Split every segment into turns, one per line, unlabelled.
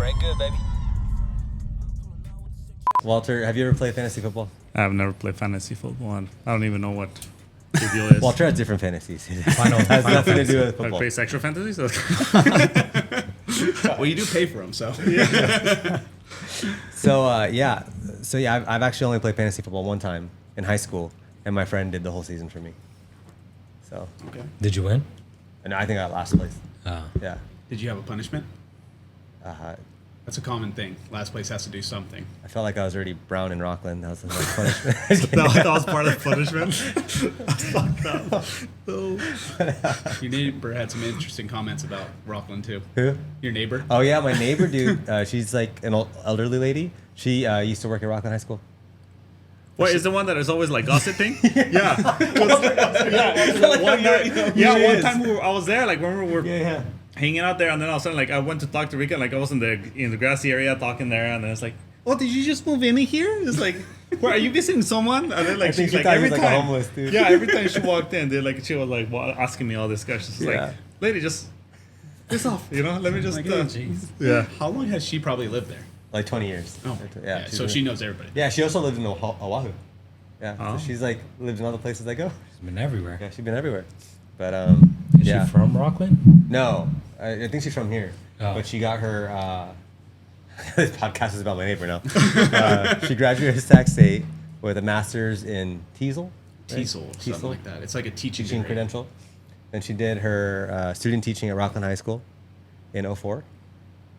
Right good, baby.
Walter, have you ever played fantasy football?
I've never played fantasy football, and I don't even know what the deal is.
Walter has different fantasies.
Final
has nothing to do with
I
football.
play sexual fantasies.
Well, you do pay for them, so.
I've actually only played fantasy football one time in high school, and my friend did the whole season for me. So.
Okay.
Did you win?
And I think I got last place.
Oh.
Yeah.
Did you have a punishment?
Uh,
That's a common thing. Last place has to do something.
I felt like I was already brown in Rockland. That was my punishment.
that was part of the punishment.
Your neighbor had some interesting comments about Rockland, too.
Who?
Your neighbor?
Oh, yeah, my neighbor, dude. She's like an elderly lady. She used to work at Rockland High School.
What is the one that is always like gossiping? Yeah. One time I was there, like when we were hanging out there, and then all of a sudden, like I went to talk to Rika, like I was in the grassy area talking there, and then it's like, oh, did you just move in here? It's like, where are you visiting someone? And then like she's like every time,
like a homeless dude.
Yeah, every time she walked in, she was like asking me all this questions. She's like, lady, just piss off, let me just.
Yeah. How long has she probably lived there?
Like 20 years.
Oh,
yeah.
So she knows everybody.
Yeah, she also lived in Oahu. Yeah, so she's like lived in all the places I go.
She's been everywhere.
Yeah, she's been everywhere. But
Is she from Rockland?
No, I think she's from here.
Oh.
But she got her. This podcast is about my neighbor now. She graduated Sac State with a master's in TESOL. Right?
Something like that. It's like a teaching
credential. And she did her student teaching at Rockland High School in 2004.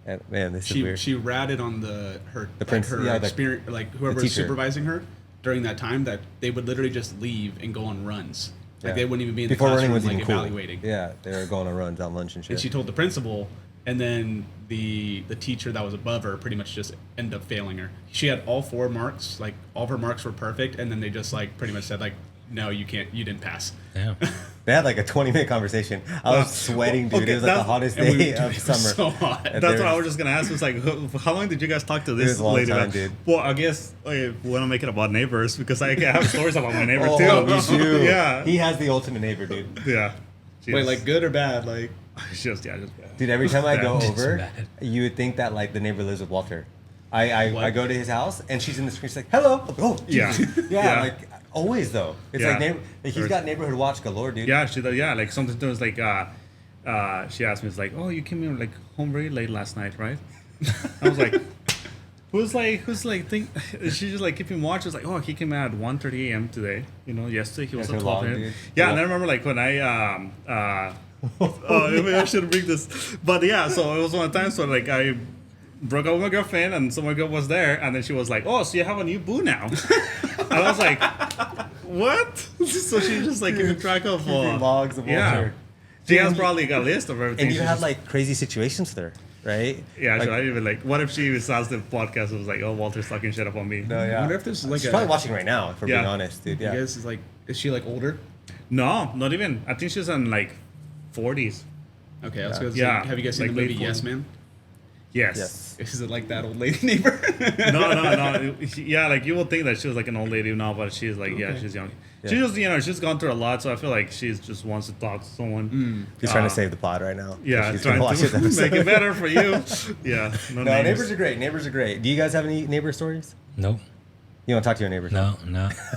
And man, this is weird.
She ratted on her experience, like whoever was supervising her during that time, that they would literally just leave and go on runs. Like they wouldn't even be in the classroom like evaluating.
Cool. Yeah, they were going on runs on lunch and shit.
And she told the principal, and then the teacher that was above her pretty much just ended up failing her. She had all 4 marks, like all of her marks were perfect, and then they just like pretty much said like, no, you didn't pass.
Yeah.
They had like a 20-minute conversation. I was sweating, dude.
Okay,
it was like the hottest day of summer.
So hot.
That's what I was just gonna ask. Was like, how long did you guys talk to this lady?
Time, dude.
Well, I guess we want to make it about neighbors because I have stories about my neighbor too.
Me too.
Yeah.
He has the ultimate neighbor, dude.
Yeah.
Wait, like good or bad? Like
just bad.
Dude, every time I go over, you would think that like the neighbor lives with Walter. I go to his house and she's in the screen. She's like, "Hello." Oh,
yeah.
Yeah. Like always though. It's like he's got neighborhood watch galore, dude.
Yeah, she does. Yeah, like sometimes like she asked me, it's like, "Oh, you came in like home very late last night, right?" I was like, who's like she's just like keeping watch. It's like, "Oh, he came out at 1:30 a.m. today. Yesterday he was at 12 a.m." Yeah, and I remember like when I maybe I should bring this, but yeah. So it was one of the times where like I broke up with my girlfriend, and so my girl was there, and then she was like, "Oh, so you have a new boo now?" And I was like, "What?" So she's just like keeping track of
logs of Walter.
Yeah. She has probably got a list of everything.
And you had like crazy situations with her, right?
Yeah,
like,
I even like, what if she sounds the podcast and was like, "Oh, Walter's talking shit up on me."
No, yeah.
I wonder if there's like
she's probably watching right now, if we're being honest, dude. Yeah.
You guys is she like older?
No, not even. I think she's in like 40s.
Okay, I was gonna say, have you guys seen
like
the movie Yes Man?
Yes.
Is it like that old lady neighbor?
No. Yeah, like you would think that she was like an old lady now, but she's like, she's young. Yeah. She just, she's gone through a lot, so I feel like she's just wants to talk to someone.
He's trying to save the pod right now.
Yeah,
she's
trying to make it better for you. Yeah.
No, neighbors are great. Neighbors are great. Do you guys have any neighbor stories?
Nope.
You want to talk to your neighbors?
No.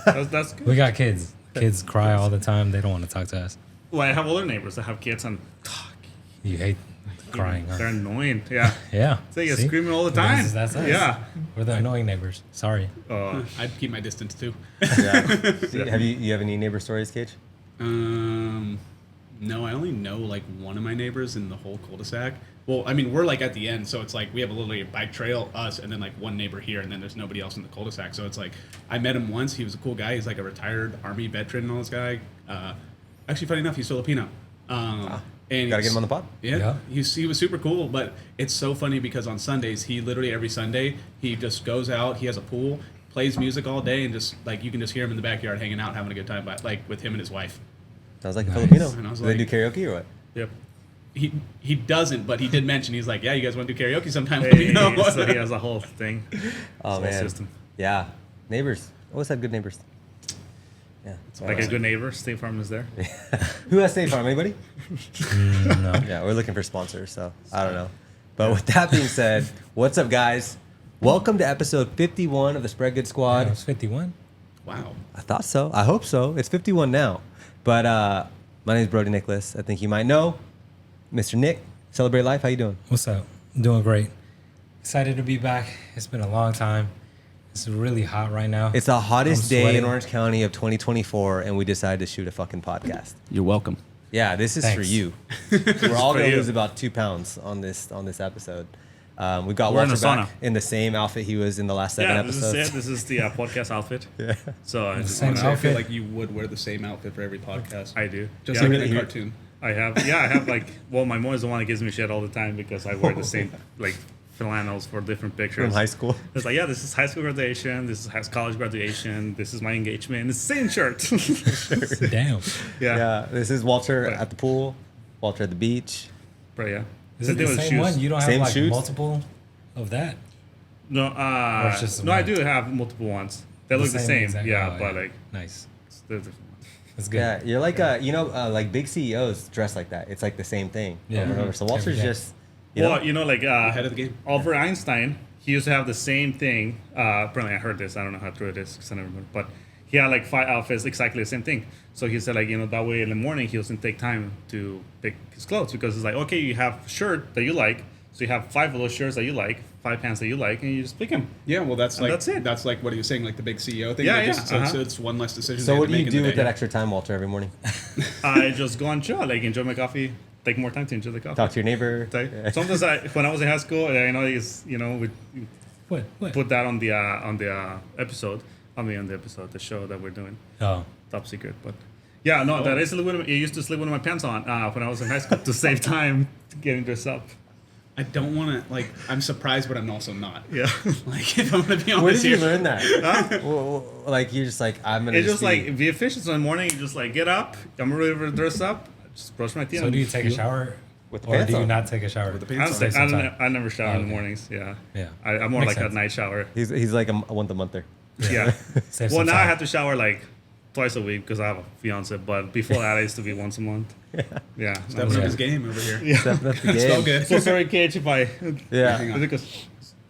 That's good.
We got kids. Kids cry all the time. They don't want to talk to us.
Well, I have older neighbors that have kids, and
you hate crying.
They're annoying. Yeah.
Yeah.
So you're screaming all the time.
That's us.
Yeah.
We're the annoying neighbors. Sorry.
I'd keep my distance too.
Yeah. You have any neighbor stories, Cage?
No, I only know like one of my neighbors in the whole cul-de-sac. Well, I mean, we're like at the end, so it's like we have a little bike trail, us, and then like one neighbor here, and then there's nobody else in the cul-de-sac. So it's like I met him once. He was a cool guy. He's like a retired Army veteran and all this guy. Actually, funny enough, he's Filipino. And
gotta get him on the pod.
Yeah. He was super cool, but it's so funny because on Sundays, he literally every Sunday, he just goes out, he has a pool, plays music all day, and just like you can just hear him in the backyard hanging out, having a good time, like with him and his wife.
Sounds like a Filipino.
And I was
do they do karaoke or what?
Yep.
He doesn't, but he did mention, he's like, yeah, you guys want to do karaoke sometime? Let me know.
So he has a whole thing.
Oh, man.
System.
Yeah. Neighbors. Always had good neighbors. Yeah.
Like a good neighbor, State Farm is there.
Who has State Farm? Anybody?
No.
Yeah, we're looking for sponsors, so I don't know. But with that being said, what's up, guys? Welcome to episode 51 of the Spread Good Squad.
It was 51.
Wow.
I thought so. I hope so. It's 51 now. But my name is Brodi Nicholas. I think you might know Mr. Nick. Celebrate Life. How you doing?
What's up? I'm doing great. Excited to be back. It's been a long time. It's really hot right now.
It's the hottest
I'm
day in
sweating.
Orange County of 2024, and we decided to shoot a fucking podcast.
You're welcome.
Yeah, this is for
Thanks.
you. We're all
for
gonna
you.
lose about 2 pounds on this episode. We got
We're in
Walter
a
back
sauna.
in the same outfit he was in the last 7
This
episodes.
is it. This is the podcast outfit.
Yeah.
So I just
Same
wanna-
I feel
outfit?
like you would wear the same outfit for every podcast.
I do.
Just
Yeah,
like in
you-
a cartoon.
I have like, well, my mom is the one that gives me shit all the time because I wear the same like flannels for different pictures.
From high school.
It's like, yeah, this is high school graduation. This is college graduation. This is my engagement. It's the same shirt.
Damn.
Yeah. This is Walter
Right.
at the pool, Walter at the beach.
But yeah.
Is it
Same thing
the
with
same
shoes.
one? You don't have
Same
like
shoes?
multiple of that?
No,
Or it's just
no, I
one?
do have multiple ones. They look the same.
exact-
Yeah,
oh,
but like,
Nice.
they're different ones.
That's good.
Yeah, you're like like big CEOs dress like that. It's like the same thing.
Yeah.
Over and over. So Walter's
Every day.
just, you know,
Well, you know, like
Ahead of the game.
Albert Einstein, he used to have the same thing. Apparently, I heard this. I don't know how true it is because I never remember. But he had like 5 outfits, exactly the same thing. So he said, like, you know, that way in the morning he doesn't take time to pick his clothes because it's like, okay, you have shirt that you like, so you have 5 of those shirts that you like, 5 pants that you like, and you just pick them.
Yeah, well, that's
And
like
that's it.
That's like what he was saying, like the big CEO thing.
Yeah,
Like,
yeah,
just- so
uh-huh.
it's one less decision.
so
they
what
have
do
to
you
make
do
in the
with
day.
that extra time, Walter, every morning?
I just go and chill, like enjoy my coffee, take more time to enjoy the coffee.
Talk to your neighbor.
Like,
Yeah.
sometimes when I was in high school, I know it's, you know, we
What? What?
put that on the episode. On the episode, the show that we're doing.
Oh.
Top secret, but yeah, no, that is a little. I used to sleep with my pants on when I was in high school to save time getting dressed up.
I don't want to, like, I'm surprised, but I'm also not.
Yeah,
Like, if I'm going to be honest
Where did you
here.
learn that? Like you're just like, I'm gonna.
it's just
be-
like be efficient. So in the morning, you just like get up. I'm ready to dress up. Just brush my teeth.
So do you take a shower?
With the
Or
pants
do you
on.
not take a shower?
With the
I,
pants
don't
on.
take- I,
Some
don't-
time.
I never shower in the
Okay.
mornings. Yeah,
Yeah.
I'm more
Makes
like a
sense.
night shower.
He's like a once-a-monther.
Yeah.
Save
Well,
some
now I
time.
have to shower like twice a week because I have a fiance. But before that, I used to be once a month. Yeah.
Stepping up his game over here.
Yeah.
That's the
It's all
game.
good.
So sorry, Cage, if I.
Yeah.
Hang on.
Because,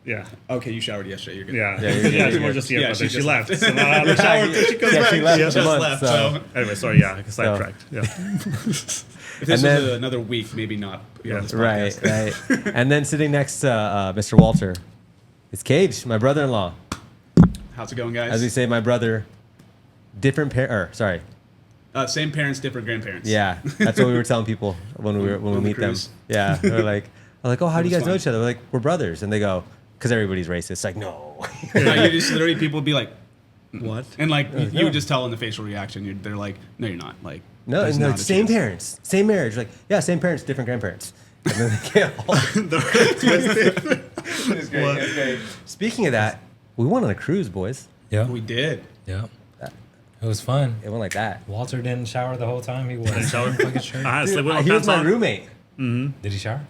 yeah.
Okay, you showered yesterday. You're good.
Yeah,
Yeah, you're good,
yeah,
you're
she was
good.
just here,
Yeah,
but
she
then she
just
left.
left.
So now I have to shower until she comes
Yeah,
back.
she left
Yeah.
a
Just
month,
left,
so-
so.
Anyway, sorry, yeah, sidetracked. Yeah.
If this
And then-
was another week, maybe not. Be on
Yeah.
this
Right,
podcast.
right. And then sitting next to Mr. Walter is Cage, my brother-in-law.
How's it going, guys?
As we say, my brother, sorry.
Same parents, different grandparents.
Yeah, that's what we were telling people when we
On the
meet them.
cruise.
Yeah, they're like, oh, how do you
It
guys
was
know
fun.
each other? We're like, we're brothers, and they go, because everybody's racist. Like, no.
No, you just literally people would be like,
What?
and like you
no.
would just tell in the facial reaction. They're like, no, you're not. Like,
No,
there's
and they're
not
like,
a
same
chance.
parents, same marriage. Like, yeah, same parents, different grandparents. And then they get all. It's great,
What?
it's great. Speaking of that, we went on a cruise, boys.
Yeah.
We did.
Yeah. It was fun.
It went like that.
Walter didn't shower the whole time. He wore a
shower?
fucking shirt.
I had to sleep with my
He was
pants
my
on.
roommate.
Did he shower?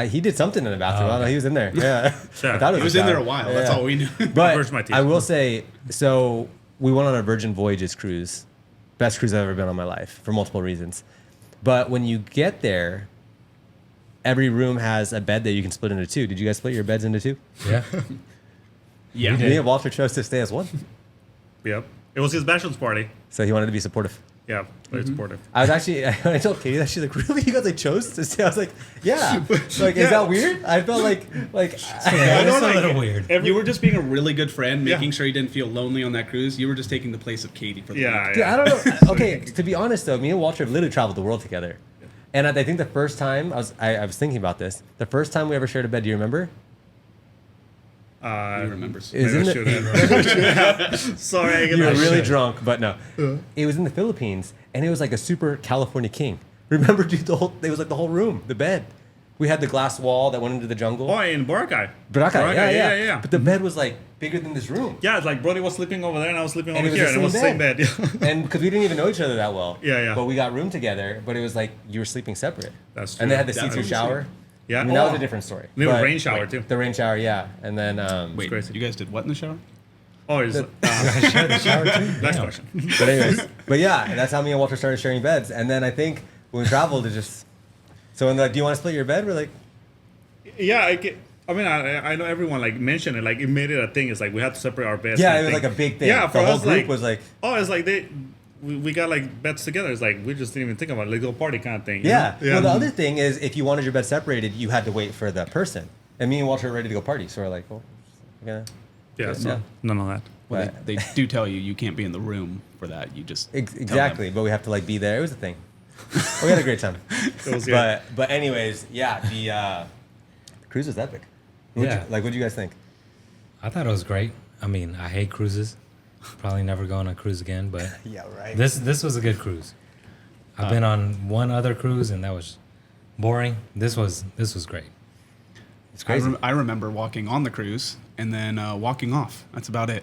He did something in the bathroom.
Oh,
I don't know.
okay.
He was in there. Yeah.
Sure.
I thought it
He was
a
in there
shower.
a while. That's
Yeah.
all we knew.
brushed my
But
teeth.
I will say, so we went on a Virgin Voyages cruise. Best cruise I've ever been on in my life for multiple reasons. But when you get there, every room has a bed that you can split into 2. Did you guys split your beds into 2?
Yeah.
Yeah.
Me and Walter chose to stay as 1.
Yep. It was his bachelor's party.
So he wanted to be supportive.
Yeah, very supportive.
I was actually, I told Katie that, she's like, really? You guys like chose to stay? I was like, yeah. Like, is that weird? I felt like,
Yeah,
I
it's
don't
a
like
little
it.
weird.
You were just being a really good friend,
Yeah.
making sure you didn't feel lonely on that cruise. You were just taking the place of Katie for the
Yeah,
week.
Dude,
yeah.
I don't know. Okay, to be honest though, me and Walter have literally traveled the world together. And I think the first time, I was thinking about this, the first time we ever shared a bed, do you remember?
He remembers.
It was in
Maybe I
the,
should Sorry, I get
you were
that
really
shit.
drunk, but no. It was in the Philippines, and it was like a super California king. Remember, dude, it was like the whole room, the bed. We had the glass wall that went into the jungle.
Oh, in Boracay.
Boracay, yeah.
yeah.
But the bed was like bigger than this room.
Yeah, it's like Brody was sleeping over there and I was sleeping
And
over
it
here,
was
and it was
the
the
same
same bed. Yeah.
And because we didn't even know each other that well.
Yeah, yeah.
But we got room together, but it was like you were sleeping separate.
That's true.
And they had the
That
see-through
was
shower.
Yeah.
I mean, that was
Oh.
a different story.
They were
But-
rain shower too.
The rain shower, yeah. And then,
Wait,
crazy.
you guys did what in the shower?
Oh, it's,
Share the shower too?
next
Damn.
question.
but anyways, but yeah, that's how me and Walter started sharing beds. And then I think when we traveled, it just, so when they're like, do you want to split your bed? We're like,
Yeah, I mean, I know everyone like mentioned it, like it made it a thing. It's like we had to separate our beds.
Yeah,
kind
it
of
was
thing.
like a big thing.
Yeah,
The
for
whole
us,
group
like,
was like,
oh, it's like we got like beds together. It's like we just didn't even think about it, like go party kind of thing. you
yeah.
know?
Well, the other thing is, if you wanted your bed separated, you had to wait for the person. And me and Walter were ready to go party, so we're like, well, we're gonna.
Yeah, so
Yeah.
none of that.
Well,
But-
they do tell you can't be in the room for that. You just tell them.
Exactly, but we have to like be there. It was a thing. We had a great time.
It was good.
But anyways, yeah, the cruise was epic.
Yeah.
What do you guys think?
I thought it was great. I mean, I hate cruises. Probably never go on a cruise again, but
Yeah, right.
this was a good cruise. I've been on one other cruise and that was boring. This was great.
It's crazy.
I remember walking on the cruise and then walking off. That's about it.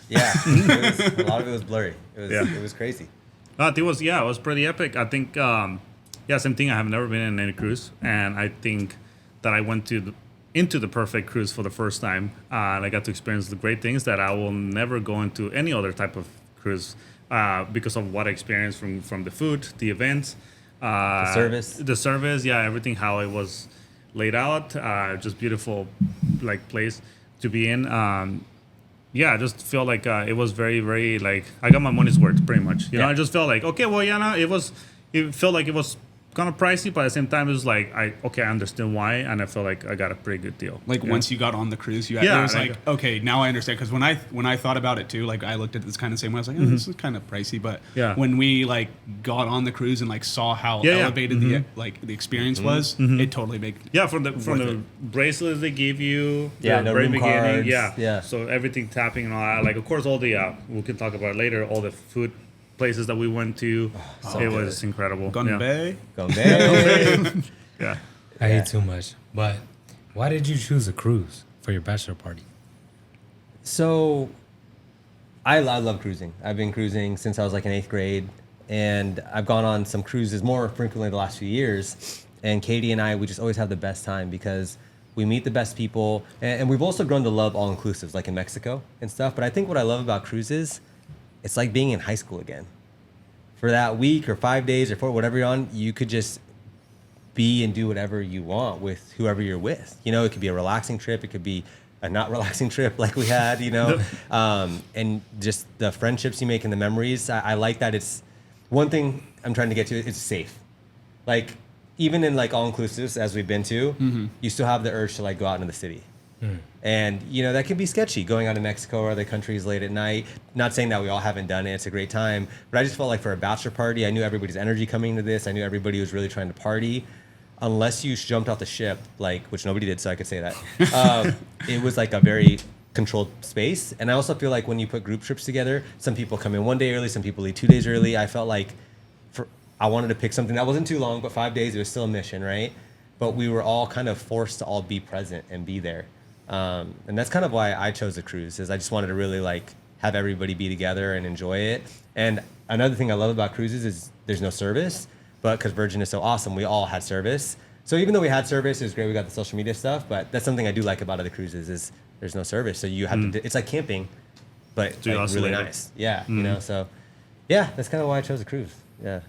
Yeah, a lot of it was blurry.
Yeah.
It was crazy.
It was pretty epic. I think same thing. I have never been in any cruise, and I think that I went into the perfect cruise for the first time, and I got to experience the great things that I will never go into any other type of cruise because of what I experienced from the food, the events, the service, yeah, everything, how it was laid out, just beautiful, like place to be in. Yeah, I just feel like it was very, very like I got my money's worth pretty much. You know, I just felt like okay, well, yeah, no, it felt like it was kind of pricey, but at the same time, it was like I understand why, and I felt like I got a pretty good deal.
Like
Yeah.
once you got on the cruise, it was like okay, now I understand. Because when I thought about it too, like I looked at this kind of same way. I was like, oh, this is kind of pricey. But
Yeah.
when we like got on the cruise and like saw how
Yeah, yeah.
elevated the experience was, it totally made
from the bracelets they give you,
Yeah,
the
no
very
room cards, yeah.
So everything tapping and all that. Like of course all the we can talk about it later. All the food places that we went to, it was incredible.
Gun
yeah.
Bay.
Go there.
Yeah.
I ate too much. But why did you choose a cruise for your bachelor party?
So, I love cruising. I've been cruising since I was like in 8th grade, and I've gone on some cruises more frequently the last few years. And Katie and I, we just always have the best time because we meet the best people, and we've also grown to love all inclusives, like in Mexico and stuff. But I think what I love about cruises, it's like being in high school again. For that week or 5 days or 4, whatever you're on, you could just be and do whatever you want with whoever you're with. You know, it could be a relaxing trip. It could be a not relaxing trip like we had, you know. And just the friendships you make and the memories. I like that it's one thing I'm trying to get to. It's safe. Like, even in like all-inclusives, as we've been to, you still have the urge to like go out into the city. And, you know, that can be sketchy, going out to Mexico or other countries late at night. Not saying that we all haven't done it. It's a great time. But I just felt like for a bachelor party, I knew everybody's energy coming into this. I knew everybody was really trying to party. Unless you jumped off the ship, like, which nobody did, so I could say that. It was like a very controlled space. And I also feel like when you put group trips together, some people come in one day early, some people leave 2 days early. I felt like I wanted to pick something that wasn't too long, but 5 days, it was still a mission, right? But we were all kind of forced to all be present and be there. And that's kind of why I chose the cruise, is I just wanted to really like have everybody be together and enjoy it. And another thing I love about cruises is there's no service, but because Virgin is so awesome, we all had service. So even though we had service, it was great. We got the social media stuff, but that's something I do like about other cruises is there's no service. So you have to, it's like camping, but like really nice. Yeah. You know, so yeah, that's kind of why I chose a cruise. Yeah.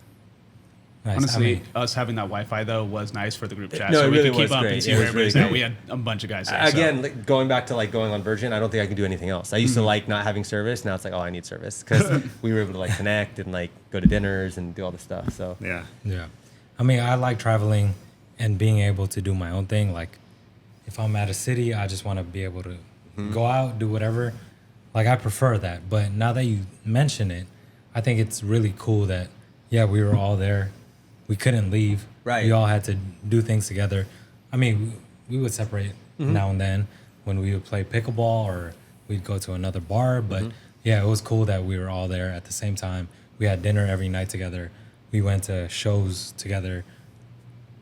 Nice.
Honestly, us having that Wi-Fi though was nice for the group chat,
No,
so
it
we
really
could keep
was
up
great.
and see
It
where
was really
everybody's at.
great.
We had a bunch of guys there.
Again, like going back to like going on Virgin, I don't think I can do anything else. I used to like not having service. Now it's like, oh, I need service because we were able to like connect and like go to dinners and do all this stuff. So
Yeah.
Yeah. I mean, I like traveling and being able to do my own thing. Like, if I'm at a city, I just want to be able to go out, do whatever. Like, I prefer that. But now that you mention it, I think it's really cool that, yeah, we were all there. We couldn't leave.
Right.
We all had to do things together. I mean, we would separate now and then when we would play pickleball or we'd go to another bar. But, yeah, it was cool that we were all there at the same time. We had dinner every night together. We went to shows together.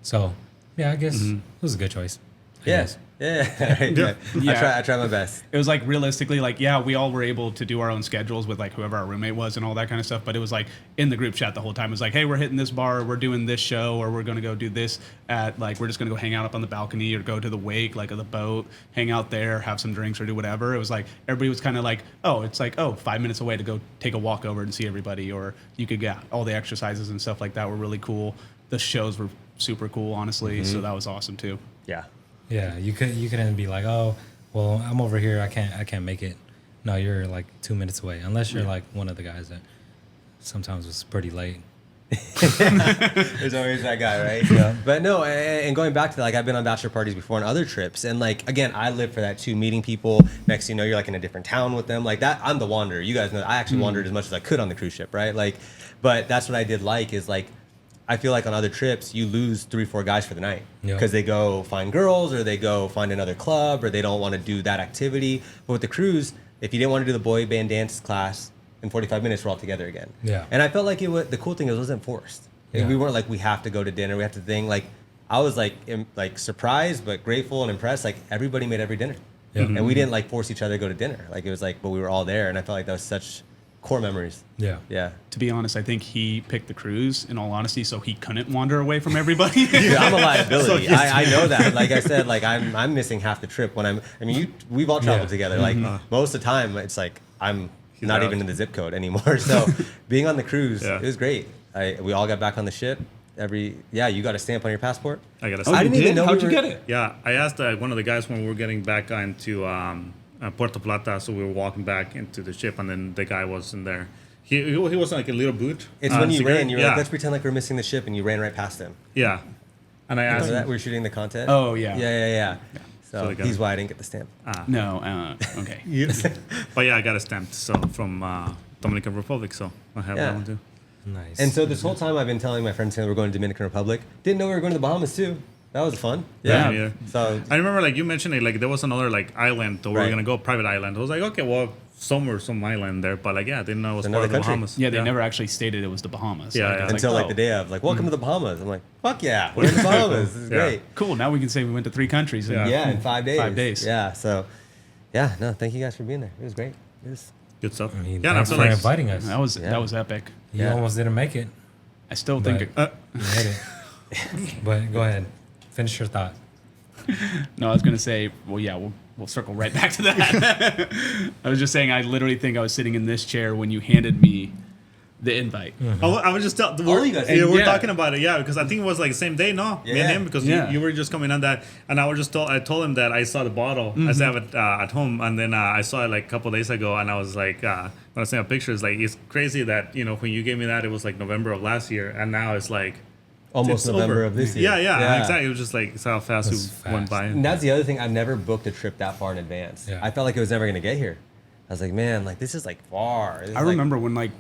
So, yeah, I guess it was a good choice. I guess.
Yeah. I try my best.
It was like realistically, like, yeah, we all were able to do our own schedules with like whoever our roommate was and all that kind of stuff. But it was like in the group chat the whole time. It was like, hey, we're hitting this bar, we're doing this show, or we're going to go do this at like, we're just going to go hang out up on the balcony or go to the wake, like of the boat, hang out there, have some drinks or do whatever. It was like, everybody was kind of like, oh, it's like, 5 minutes away to go take a walk over and see everybody. Or you could get all the exercises and stuff like that were really cool. The shows were super cool, honestly. So that was awesome too.
Yeah.
Yeah, you couldn't be like, oh, well, I'm over here. I can't make it. No, you're like 2 minutes away, unless you're like one of the guys that sometimes was pretty late.
There's always that guy, right?
Yeah.
But no, and going back to that, like I've been on bachelor parties before and other trips, and like again, I live for that too. Meeting people, next thing you know, you're like in a different town with them, like that. I'm the wanderer. You guys know I actually wandered as much as I could on the cruise ship, right? Like, but that's what I did like is like. I feel like on other trips, you lose 3-4 guys for the night because they go find girls or they go find another club or they don't want to do that activity. But with the cruise, if you didn't want to do the boy band dance class, in 45 minutes, we're all together again.
Yeah.
And I felt like the cool thing is it wasn't forced.
Yeah.
We weren't like, we have to go to dinner. We have to think like, I was like, like surprised, but grateful and impressed. Like everybody made every dinner.
Yeah.
And we didn't like force each other to go to dinner. Like it was like, but we were all there. And I felt like that was such core memories.
Yeah.
Yeah.
To be honest, I think he picked the cruise, in all honesty, so he couldn't wander away from everybody.
Dude, I'm a liability.
So
I know that. Like I said, like I'm missing half the trip when we've all traveled together. Like most of the time, it's like I'm not
out.
even in the zip code anymore. So being on the cruise,
Yeah.
it was great. We all got back on the ship. You got a stamp on your passport.
I got
Oh,
to
I
you
didn't even
did?
know
How'd
we
you
were-
get it?
Yeah, I asked one of the guys when we were getting back into Puerto Plata, so we were walking back into the ship, and then the guy wasn't there. He was like a little boot.
It's when you
cigarette.
ran. You were
yeah.
like, let's pretend like we're missing the ship, and you ran right past him.
Yeah, and I asked
Remember that
him.
we were shooting the content.
Oh, yeah.
Yeah.
So
So
the guy-
he's why I didn't get the stamp.
No, okay.
But yeah, I got a stamp from Dominican Republic, so I have
Yeah.
that one too.
Nice.
And so this whole time I've been telling my friends that we're going to Dominican Republic. Didn't know we were going to the Bahamas too. That was fun.
Yeah.
Yeah.
Yeah.
So
I remember like you mentioning like there was another like island that we were
Right.
gonna go private island. I was like, okay, well, some island there, but like yeah, I didn't know it was
Another
part of the
country.
Bahamas.
Yeah, they never actually stated it was the Bahamas.
Yeah,
Like,
yeah.
it's
until like
oh,
the day of, like, welcome to the Bahamas. I'm like, fuck yeah, we're in the Bahamas. This is
Yeah.
great.
Cool, now we can say we went to 3 countries.
Yeah.
Yeah, in 5 days.
5 days.
Yeah. So, yeah, no, thank you guys for being there. It was great. It was.
Good stuff.
I mean,
yeah, and I
thanks
feel
for
like
inviting us.
That was
Yeah.
that was epic.
You
Yeah.
almost didn't make it.
I still think
But- You made it. But go ahead. Finish your thought.
no, I was gonna say, well, yeah, we'll circle right back to that. I was just saying, I literally think I was sitting in this chair when you handed me the invite.
I was just
All you guys-
yeah, we're
Yeah.
talking about it, yeah, because I think it was like the same day, no, me and
Yeah.
him, because
Yeah.
you were just coming on that, and I told him that I saw the bottle, I still have it at home, and then I saw it like a couple days ago, and I was like, when I sent a picture, it's like it's crazy that when you gave me that, it was like November of last year, and now it's like
Almost
it's
November
over.
of this year.
Yeah, exactly. It was just like it's how fast
That's
it went
fast.
by.
And that's the other thing. I've never booked a trip that far in advance.
Yeah.
I felt like it was never going to get here. I was like, man, like this is like far. This is
I
like-
remember when like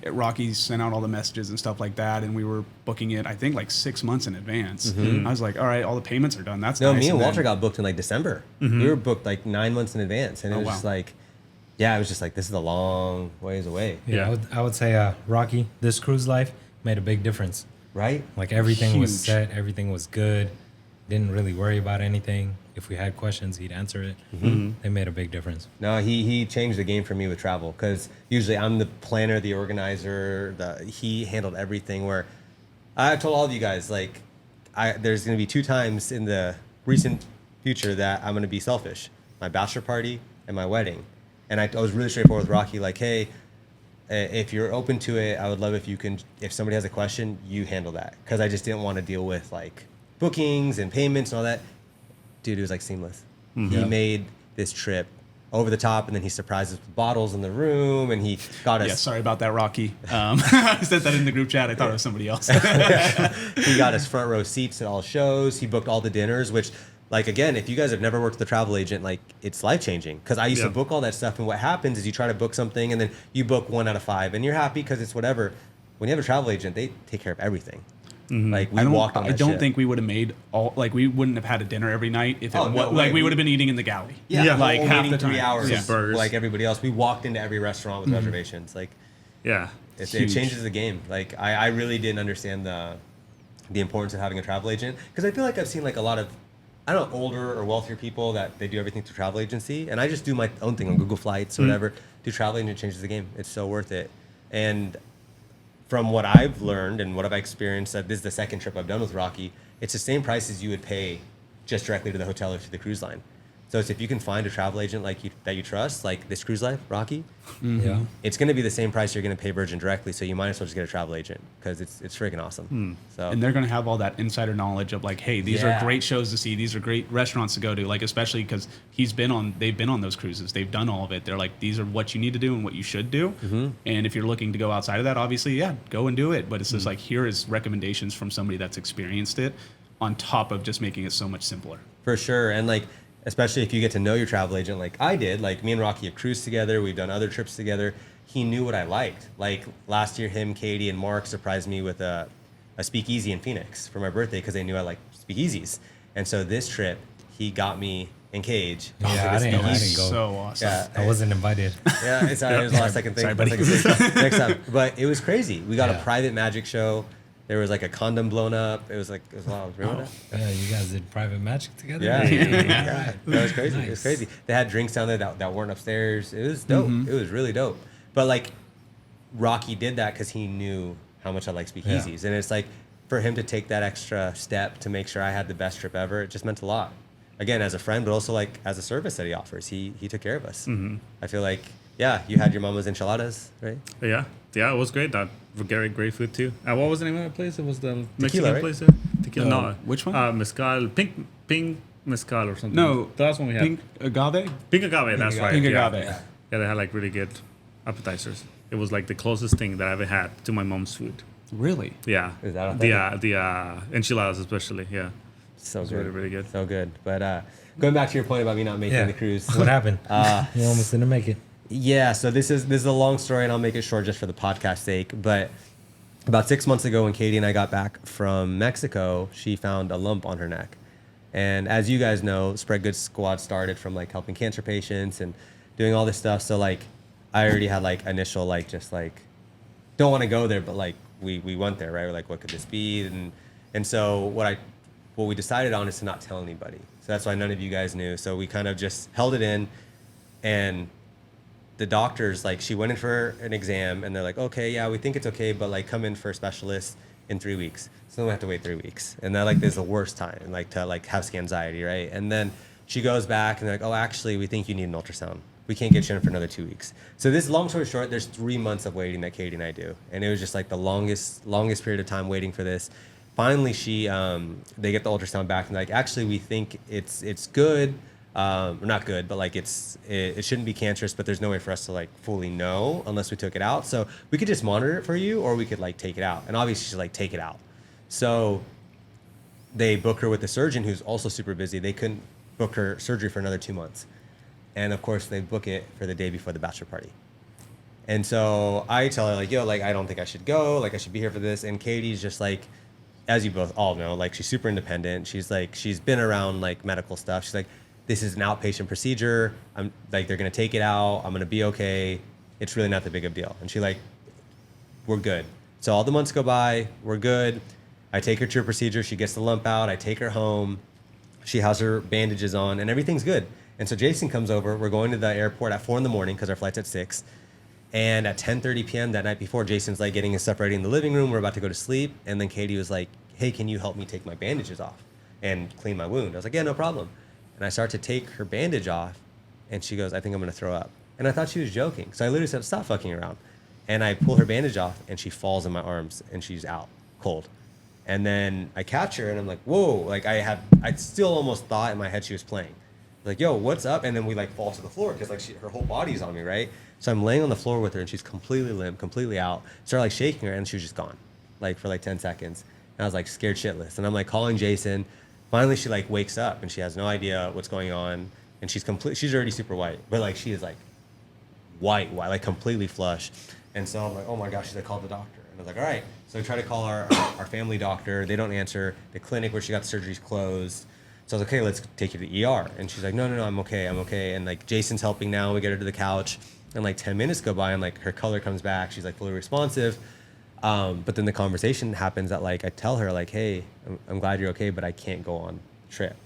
Rocky sent out all the messages and stuff like that, and we were booking it I think like 6 months in advance. I was like, all right, all the payments are done. That's
No,
nice.
me and
then-
Walter got booked in like December. We were booked like 9 months in advance, and it
Oh,
was
wow.
just like, yeah, it was just like this is a long ways away,
Yeah,
Yeah.
I would say, Rocky, this cruise life made a big difference.
right?
Like everything was
Huge.
set, everything was good. Didn't really worry about anything. If we had questions, he'd answer it. They made a big difference.
No, he changed the game for me with travel because usually I'm the planner, the organizer. He handled everything. Where I told all of you guys like, there's going to be 2 times in the recent future that I'm going to be selfish: my bachelor party and my wedding. And I was really straightforward with Rocky, like, hey, if you're open to it, I would love if somebody has a question, you handle that, because I just didn't want to deal with like bookings and payments and all that. Dude, it was like seamless. He
Yeah.
made this trip over the top, and then he surprised us with bottles in the room, and he got us.
Yeah, sorry about that, Rocky. I sent that in the group chat. I thought it was somebody else.
He got us front row seats at all shows. He booked all the dinners, which, like, again, if you guys have never worked with a travel agent, like, it's life changing. Because I used to
Yeah.
book all that stuff, and what happens is you try to book something, and then you book 1 out of 5, and you're happy because it's whatever. When you have a travel agent, they take care of everything. Like, we walked on that
I don't
ship.
think we would have made we wouldn't have had a dinner every night if it
Oh, no
like
way.
we would have been eating in the galley.
Yeah,
Yeah.
like half
waiting
the
3
time.
hours,
Yeah.
Burgers.
like everybody else. We walked into every restaurant with reservations. Like,
Yeah.
it
Huge.
changes the game. Like, I really didn't understand the importance of having a travel agent, because I feel like I've seen like a lot of, I don't know, older or wealthier people that they do everything through travel agency, and I just do my own thing on Google Flights or whatever. Do travel agent changes the game. It's so worth it. And from what I've learned and what I've experienced, that this is the second trip I've done with Rocky, it's the same price as you would pay just directly to the hotel or to the cruise line. So it's if you can find a travel agent that you trust, like this cruise life, Rocky,
Yeah.
it's going to be the same price you're going to pay Virgin directly. So you might as well just get a travel agent because it's freaking awesome. So
And they're going to have all that insider knowledge of like, hey, these are
Yeah.
great shows to see. These are great restaurants to go to. Like, especially because they've been on those cruises. They've done all of it. They're like, these are what you need to do and what you should do. And if you're looking to go outside of that, obviously, yeah, go and do it. But it's just like, here is recommendations from somebody that's experienced it on top of just making it so much simpler.
for sure. And like, especially if you get to know your travel agent, like I did, like me and Rocky have cruised together. We've done other trips together. He knew what I liked. Like last year, him, Katie, and Mark surprised me with a speakeasy in Phoenix for my birthday because they knew I liked speakeasies. And so this trip, he got me and Cage.
Yeah,
to the
I didn't
speakeasy.
go.
So awesome.
Yeah,
I wasn't invited.
yeah, it's it was the last second thing.
Sorry, buddy.
Next time. But it was crazy. We got a
Yeah.
private magic show. There was like a condom blown up. It was wild. Remember that?
Yeah, you guys did private magic together?
Yeah,
All
yeah.
right.
That was crazy. It was
Nice.
crazy. They had drinks down there that weren't upstairs. It was dope. It was really dope. But like, Rocky did that because he knew how much I like speakeasies, and it's like for him to take that extra step to make sure I had the best trip ever. It just meant a lot. Again, as a friend, but also like as a service that he offers. He took care of us. I feel like you had your mama's enchiladas, right?
Yeah, it was great. That great food too. What was the name of that place? It was the Mexican
right?
place there. Tequila. No,
which one?
Mezcal, pink mezcal or something.
No,
the last one we had.
Pink agave?
Pink agave. That's right.
Pink
yeah.
agave.
Yeah, they had like really good appetizers. It was like the closest thing that I ever had to my mom's food.
Really?
Yeah.
Is that
the enchiladas especially? Yeah.
So
It's
good,
really, really good.
So good. But going back to your point about me not making
Yeah.
the cruise.
What happened? You almost didn't make it.
Yeah, so this is a long story, and I'll make it short just for the podcast sake. But about 6 months ago, when Katie and I got back from Mexico, she found a lump on her neck. And as you guys know, Spread Good Squad started from like helping cancer patients and doing all this stuff. So like, I already had like initial like just like don't want to go there, but like we went there, right? We're like, what could this be? And so what we decided on is to not tell anybody. So that's why none of you guys knew. So we kind of just held it in, and the doctors, like, she went in for an exam and they're like, okay, yeah, we think it's okay, but like come in for a specialist in 3 weeks. So then we have to wait 3 weeks. And that like is the worst time, like to like have anxiety, right? And then she goes back and they're like, oh, actually, we think you need an ultrasound. We can't get you in for another 2 weeks. So this, long story short, there's 3 months of waiting that Katie and I do. And it was just like the longest period of time waiting for this. Finally, they get the ultrasound back and like, actually, we think it's good. Not good, but like it shouldn't be cancerous, but there's no way for us to like fully know unless we took it out. So we could just monitor it for you, or we could like take it out. And obviously she's like, take it out. So they book her with the surgeon who's also super busy. They couldn't book her surgery for another 2 months. And of course they book it for the day before the bachelor party. And so I tell her like, yo, like, I don't think I should go. Like I should be here for this. And Katie's just like, as you both all know, like she's super independent. She's like, she's been around like medical stuff. She's like, this is an outpatient procedure. I'm like, they're going to take it out. I'm going to be okay. It's really not that big of a deal. And she like, we're good. So all the months go by, we're good. I take her to her procedure. She gets the lump out. I take her home. She has her bandages on and everything's good. And so Jason comes over. We're going to the airport at 4 a.m. because our flight's at 6. And at 10:30 p.m. that night before, Jason's like getting his stuff ready in the living room. We're about to go to sleep. And then Katie was like, hey, can you help me take my bandages off and clean my wound? I was like, yeah, no problem. And I start to take her bandage off, and she goes, I think I'm going to throw up. And I thought she was joking. So I literally said, stop fucking around. And I pull her bandage off, and she falls in my arms, and she's out, cold. And then I catch her, and I'm like, whoa. Like, I still almost thought in my head she was playing. Like, yo, what's up? And then we, like, fall to the floor, because, like, her whole body's on me, right? So I'm laying on the floor with her, and she's completely limp, completely out. Started, like, shaking her, and she was just gone, like, for, like, 10 seconds. And I was, like, scared shitless. And I'm, like, calling Jason. Finally, she like wakes up and she has no idea what's going on, and she's already super white, but like she is like white, like completely flush. And so I'm like, oh my gosh, she's like, call the doctor. And I was like, all right. So I try to call our family doctor. They don't answer. The clinic where she got the surgery's closed. So I was like, okay, let's take you to the ER. And she's like, no, I'm okay. And like Jason's helping now. We get her to the couch, and like 10 minutes go by, and like her color comes back. She's like fully responsive. But then the conversation happens that like I tell her like, hey, I'm glad you're okay, but I can't go on the trip.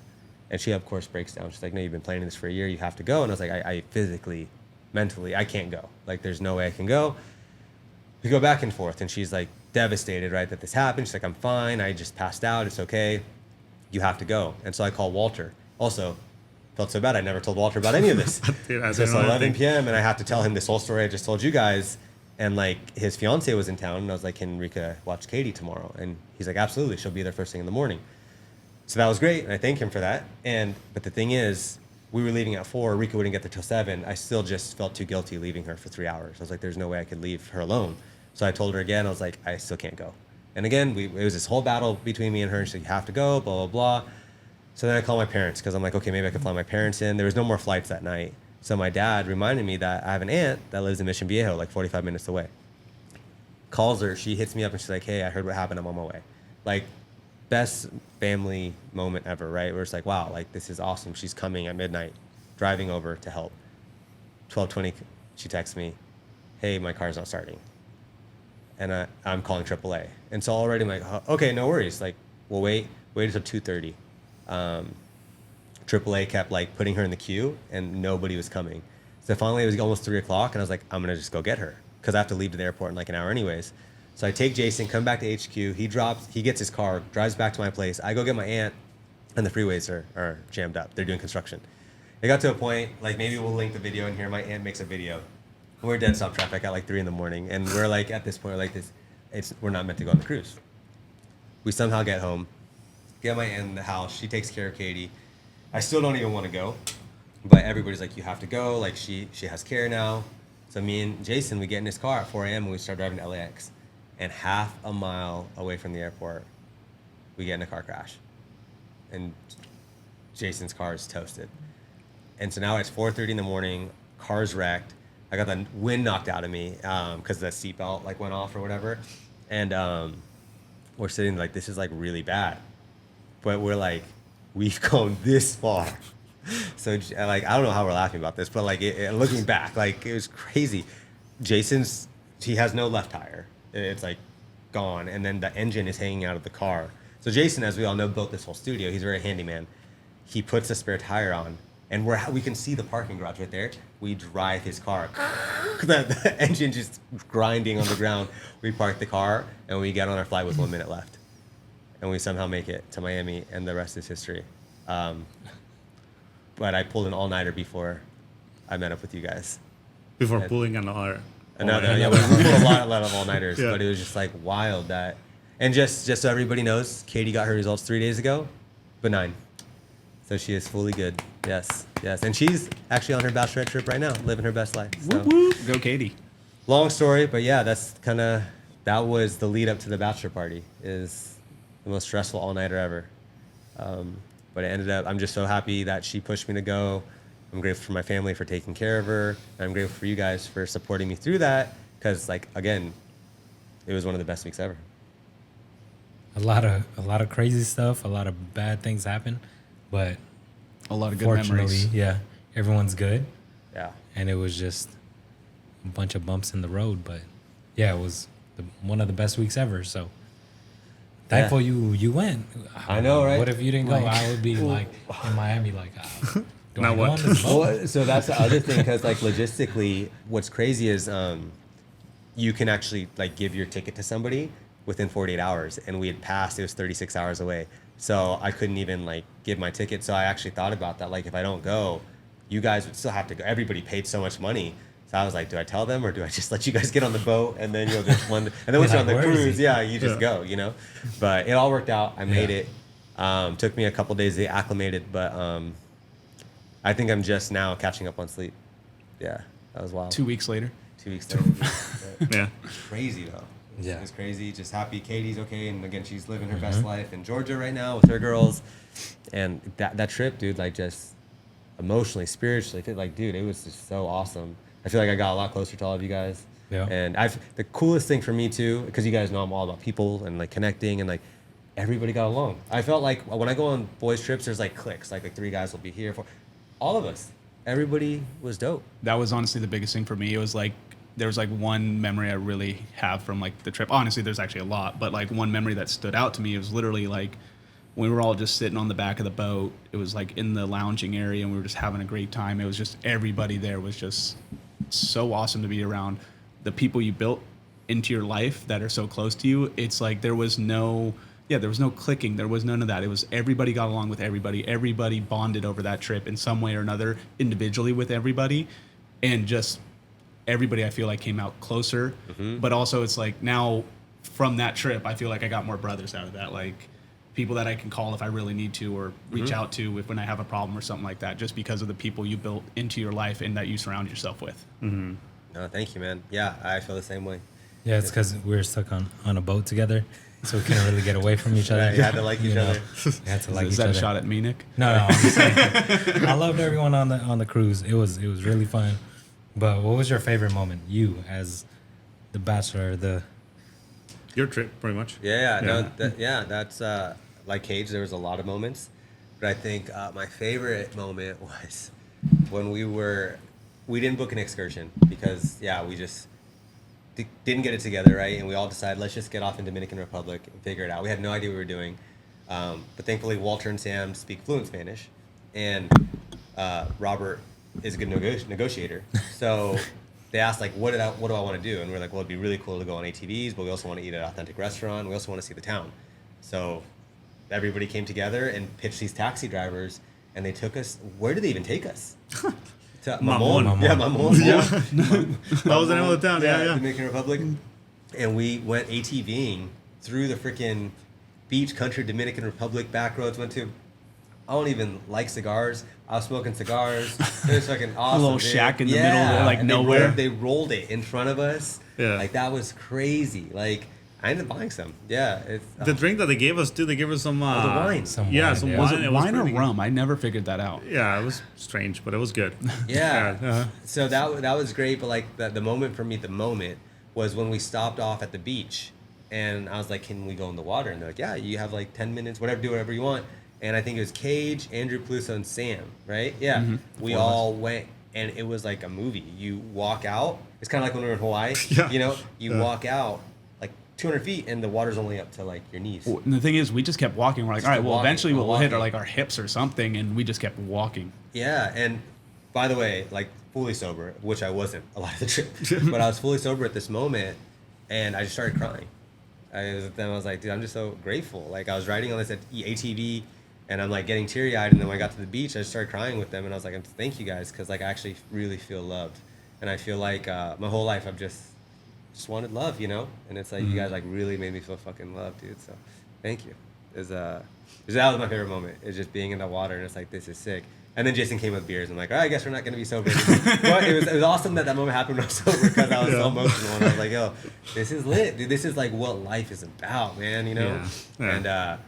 And she of course breaks down. She's like, no, you've been planning this for a year. You have to go. And I was like, I physically, mentally, I can't go. Like there's no way I can go. We go back and forth, and she's like devastated, right, that this happened. She's like, I'm fine. I just passed out. It's okay. You have to go. And so I call Walter. Also, Felt so bad. I never told Walter about any of this.
Dude, I
So it's
don't know
11
anything.
p.m. and I have to tell him this whole story I just told you guys. And like his fiance was in town, and I was like, "Can Rika watch Katie tomorrow?" And he's like, "Absolutely. She'll be there first thing in the morning." So that was great, and I thank him for that. But the thing is, we were leaving at 4. Rika wouldn't get there till 7. I still just felt too guilty leaving her for 3 hours. I was like, "There's no way I could leave her alone." So I told her again. I was like, "I still can't go." And again, it was this whole battle between me and her. And she's like, "You have to go." Blah blah blah. So then I called my parents because I'm like, okay, maybe I could fly my parents in. There was no more flights that night. So my dad reminded me that I have an aunt that lives in Mission Viejo, like 45 minutes away. Calls her, she hits me up and she's like, "Hey, I heard what happened, I'm on my way." Like, best family moment ever, right? Where it's like, wow, like this is awesome. She's coming at midnight, driving over to help. 12:20, she texts me, "Hey, my car's not starting." And I'm calling AAA. And so already I'm like, okay, no worries. Like, we'll wait until 2:30. AAA kept like putting her in the queue and nobody was coming. So finally it was almost 3 o'clock and I was like, I'm gonna just go get her because I have to leave to the airport in like an hour anyways. So I take Jason, come back to HQ. He gets his car, drives back to my place. I go get my aunt, and the freeways are jammed up. They're doing construction. It got to a point, like maybe we'll link the video in here. My aunt makes a video. We're dead stop traffic at like 3 in the morning, and we're like at this point, like we're not meant to go on the cruise. We somehow get home, get my aunt in the house. She takes care of Katie. I still don't even want to go, but everybody's like, "You have to go." Like she has care now. So me and Jason, we get in his car at 4 a.m. and we start driving to LAX. And half a mile away from the airport, we get in a car crash. And Jason's car is toasted. And so now it's 4:30 in the morning, car's wrecked. I got the wind knocked out of me because the seatbelt like went off or whatever. And we're sitting like, this is like really bad. But we're like, we've gone this far. So like, I don't know how we're laughing about this, but like looking back, like it was crazy. He has no left tire. It's like gone. And then the engine is hanging out of the car. So Jason, as we all know, built this whole studio. He's a very handyman. He puts a spare tire on and we can see the parking garage right there. We drive his car. The engine just grinding on the ground. We park the car and we get on our flight with 1 minute left. And we somehow make it to Miami and the rest is history. But I pulled an all-nighter before I met up with you guys.
Before pulling another.
Yeah, we pulled a lot of all-nighters,
Yeah.
but it was just like wild that. And just so everybody knows, Katie got her results 3 days ago, benign. So she is fully good. Yes. And she's actually on her bachelorette trip right now, living her best life. So.
Whoop, whoop. Go Katie.
Long story, but yeah, that was the lead up to the bachelor party. Is the most stressful all-nighter ever. But it ended up, I'm just so happy that she pushed me to go. I'm grateful for my family for taking care of her. And I'm grateful for you guys for supporting me through that. Because, like, again, it was one of the best weeks ever.
A lot of crazy stuff. A lot of bad things happen, but
A lot of good
fortunately,
memories.
yeah, everyone's good.
Yeah.
And it was just a bunch of bumps in the road, but yeah, it was one of the best weeks ever. So thankful you went.
I know, right?
What if you didn't go? I would be like in Miami, like, do I
Now
go
what?
on this boat?
Well, so that's the other thing, because, like, logistically, what's crazy is you can actually, like, give your ticket to somebody within 48 hours. And we had passed, it was 36 hours away. So I couldn't even, like, give my ticket. So I actually thought about that. Like, if I don't go, you guys would still have to go. Everybody paid so much money. So I was like, do I tell them or do I just let you guys get on the boat and then you'll just and then once you're on the
Where is
cruise,
he?
yeah, you just go, you know? But it all worked out. I made it. Took me a couple days to get acclimated, but I think I'm just now catching up on sleep. Yeah, that was wild.
2 weeks later.
2 weeks later.
Yeah.
Crazy though.
Yeah.
It's crazy. Just happy Katie's okay, and again she's living her best life in Georgia right now with her girls. And that trip, dude, like just emotionally, spiritually, like, dude, it was just so awesome. I feel like I got a lot closer to all of you guys.
Yeah.
And the coolest thing for me too, because you guys know I'm all about people and like connecting and like everybody got along. I felt like when I go on boys trips, there's like cliques, like 3 guys will be here for all of us. Everybody was dope.
That was honestly the biggest thing for me. It was like there was like one memory I really have from like the trip. Honestly, there's actually a lot, but like one memory that stood out to me, it was literally like we were all just sitting on the back of the boat. It was like in the lounging area and we were just having a great time. It was just everybody there was just so awesome to be around. The people you built into your life that are so close to you, it's like there was no there was no clicking. There was none of that. It was everybody got along with everybody. Everybody bonded over that trip in some way or another, individually with everybody, and just everybody I feel like came out closer. But also it's like now from that trip, I feel like I got more brothers out of that, like people that I can call if I really need to, or reach out to when I have a problem or something like that, just because of the people you built into your life and that you surround yourself with.
No, thank you, man. Yeah, I feel the same way.
Yeah, it's because we were stuck on a boat together, so we couldn't really get away from each other.
Right, you had to like each other.
You had to like
Is
each
that
other.
a shot at me, Nick?
No, I'm just saying. I loved everyone on the cruise. It was really fun. But what was your favorite moment? You as the bachelor,
Your trip, pretty much.
That's like Cage. There was a lot of moments, but I think my favorite moment was when we didn't book an excursion because we just didn't get it together, right? And we all decided let's just get off in Dominican Republic and figure it out. We had no idea what we were doing, but thankfully Walter and Sam speak fluent Spanish, and Robert is a good negotiator. So they asked like, what do I want to do? And we're like, well, it'd be really cool to go on ATVs, but we also want to eat at an authentic restaurant. We also want to see the town. So everybody came together and pitched these taxi drivers, and they took us. Where did they even take us? To
Mamon.
Yeah, Mamon. Yeah.
That was the name of the town. Yeah.
Dominican Republic. And we went ATVing through the freaking beach country, Dominican Republic, back roads. I don't even like cigars. I was smoking cigars. It was fucking awesome.
A little
dude.
shack in the middle of like
And
nowhere.
They rolled it in front of us.
Yeah.
Like that was crazy. Like I ended up buying some. Yeah. It's,
The drink that they gave us, too, they gave us some...
the wine.
Some
Yeah,
wine,
some
yeah.
wine.
Was it
was
wine or
pretty good.
rum? I never figured that out.
Yeah, it was strange, but it was good.
Yeah.
uh-huh.
So that was great, but like the moment for me, was when we stopped off at the beach, and I was like, "Can we go in the water?" And they're like, "Yeah, you have like 10 minutes, do whatever you want." And I think it was Cage, Andrew Peluso, and Sam, right? Yeah, we all went, and it was like a movie. You walk out. It's kind of like when we were in Hawaii.
Yeah.
You know, you walk out like 200 feet, and the water's only up to like your knees.
Well, and the thing is, we just kept walking. We're like,
Just
all right,
kept
well,
walking,
eventually we'll hit
walking.
our hips or something, and we just kept walking.
Yeah, and by the way, like fully sober, which I wasn't a lot of the trip, but I was fully sober at this moment, and I just started crying. I was like, dude, I'm just so grateful. Like I was riding on this ATV, and I'm like getting teary eyed, and then when I got to the beach, I just started crying with them, and I was like, thank you guys, because like I actually really feel loved, and I feel like my whole life I've just wanted love, you know, and it's like you guys like really made me feel fucking loved, dude. So thank you. That was my favorite moment. Is just being in the water, and it's like this is sick. And then Jason came with beers. I'm like, all right, I guess we're not going to be sober anymore. But it was awesome that moment happened when I was sober because I was so emotional. And I was like, yo, this is lit, dude. This is like what life is about, man, you know?
Yeah.